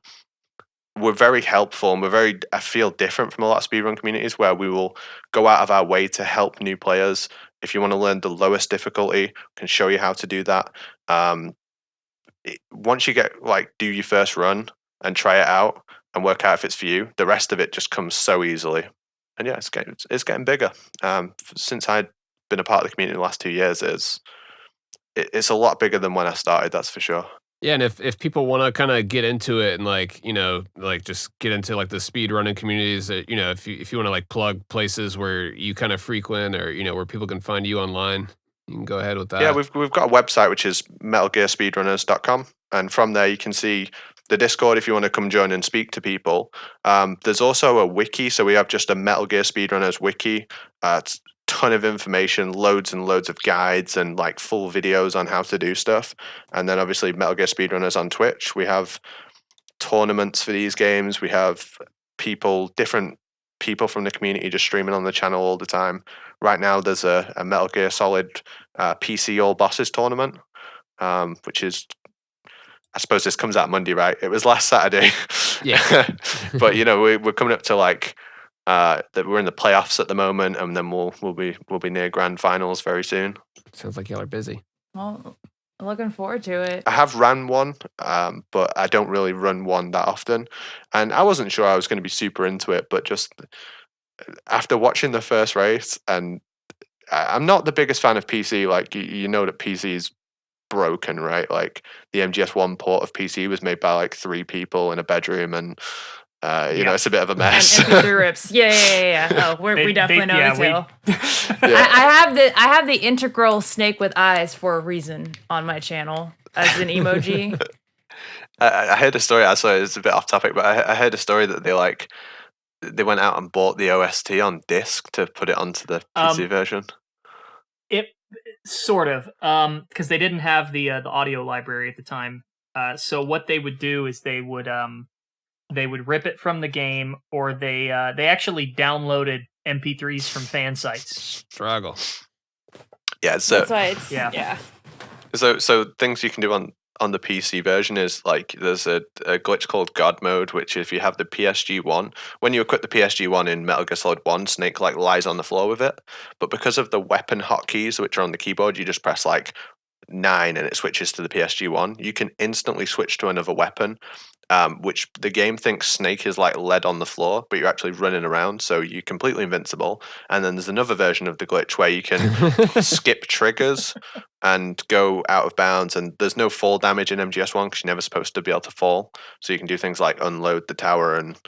we're very helpful, and I feel different from a lot of speedrun communities, where we will go out of our way to help new players. If you want to learn the lowest difficulty, we can show you how to do that. Once you get do your first run and try it out and work out if it's for you, the rest of it just comes so easily. And yeah, it's getting bigger. Since I'd been a part of the community in the last 2 years, it's a lot bigger than when I started. That's for sure. Yeah, and if people want to kind of get into it and just get into like the speed running communities, that if you want to plug places where you kind of frequent, or where people can find you online, you can go ahead with that. Yeah, we've got a website which is metalgearspeedrunners.com, and from there you can see the Discord if you want to come join and speak to people. There's also a wiki, so we have just a Metal Gear Speedrunners wiki. It's ton of information, loads and loads of guides, and full videos on how to do stuff. And then obviously Metal Gear Speedrunners on Twitch. We have tournaments for these games. We have different people from the community just streaming on the channel all the time. Right now there's a Metal Gear Solid PC All Bosses tournament, which is, I suppose this comes out Monday, right? It was last Saturday. Yeah. But we're coming up to that we're in the playoffs at the moment, and then we'll be near grand finals very soon. Sounds like y'all are busy. Well, looking forward to it. I have ran one, but I don't really run one that often, and I wasn't sure I was going to be super into it, but just after watching the first race, and I'm not the biggest fan of PC. That PC is broken, right? The MGS1 port of PC was made by 3 people in a bedroom, and it's a bit of a mess. And MP3 rips. Yeah. Oh, we definitely know the tale. I have the integral snake with eyes for a reason on my channel. as an emoji. I heard a story. Sorry, it's a bit off topic, but I heard a story that they went out and bought the OST on disc to put it onto the PC version. It sort of, because they didn't have the audio library at the time. So what they would do is they would rip it from the game, or they actually downloaded MP3s from fan sites. Struggle. Yeah, so That's why it's yeah. So things you can do on the PC version is like there's a glitch called God Mode, which if you have the PSG-1, when you equip the PSG-1 in Metal Gear Solid 1, Snake like lies on the floor with it. But because of the weapon hotkeys which are on the keyboard, you just press like 9 and it switches to the PSG-1. You can instantly switch to another weapon, which the game thinks Snake is like lead on the floor, but you're actually running around, so you're completely invincible. And then there's another version of the glitch where you can skip triggers and go out of bounds, and there's no fall damage in MGS1 because you're never supposed to be able to fall. So you can do things like unload the tower, and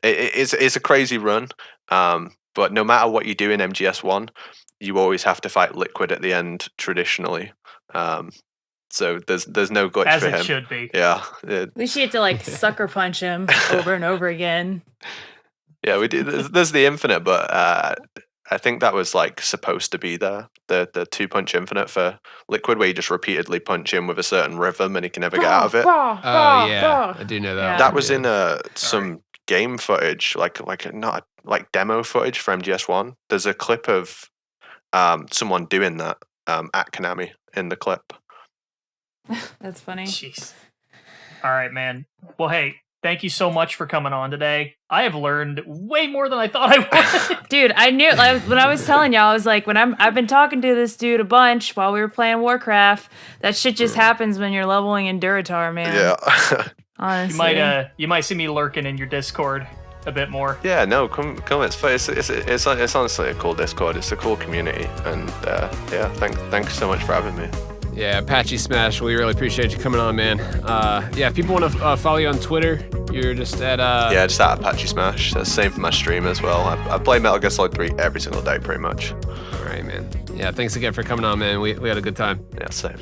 it's a crazy run. But no matter what you do in MGS1, you always have to fight Liquid at the end traditionally. So there's no glitch As for it him. should be. Yeah. At least you get to like sucker punch him over and over again. Yeah, we do. There's the infinite, but I think that was like supposed to be the 2-punch infinite for Liquid, where you just repeatedly punch him with a certain rhythm and he can never get out of it. I do know that. That was in some game footage, like not like demo footage for MGS1. There's a clip of someone doing that at Konami in the clip. That's funny. Jeez. All right, man. Well, hey, thank you so much for coming on today. I have learned way more than I thought I would. Dude, I knew when I was telling y'all, I was like, I've been talking to this dude a bunch while we were playing Warcraft. That shit just happens when you're leveling in Duratar, man. Yeah. Honestly. You might see me lurking in your Discord a bit more. Yeah, no, come. It's honestly a cool Discord. It's a cool community, and yeah, thanks so much for having me. Yeah, ApacheSmash, we really appreciate you coming on, man. Yeah, if people want to follow you on Twitter, you're just at... Yeah, just at ApacheSmash. That's the same for my stream as well. I play Metal Gear Solid 3 every single day, pretty much. All right, man. Yeah, thanks again for coming on, man. We had a good time. Yeah, same.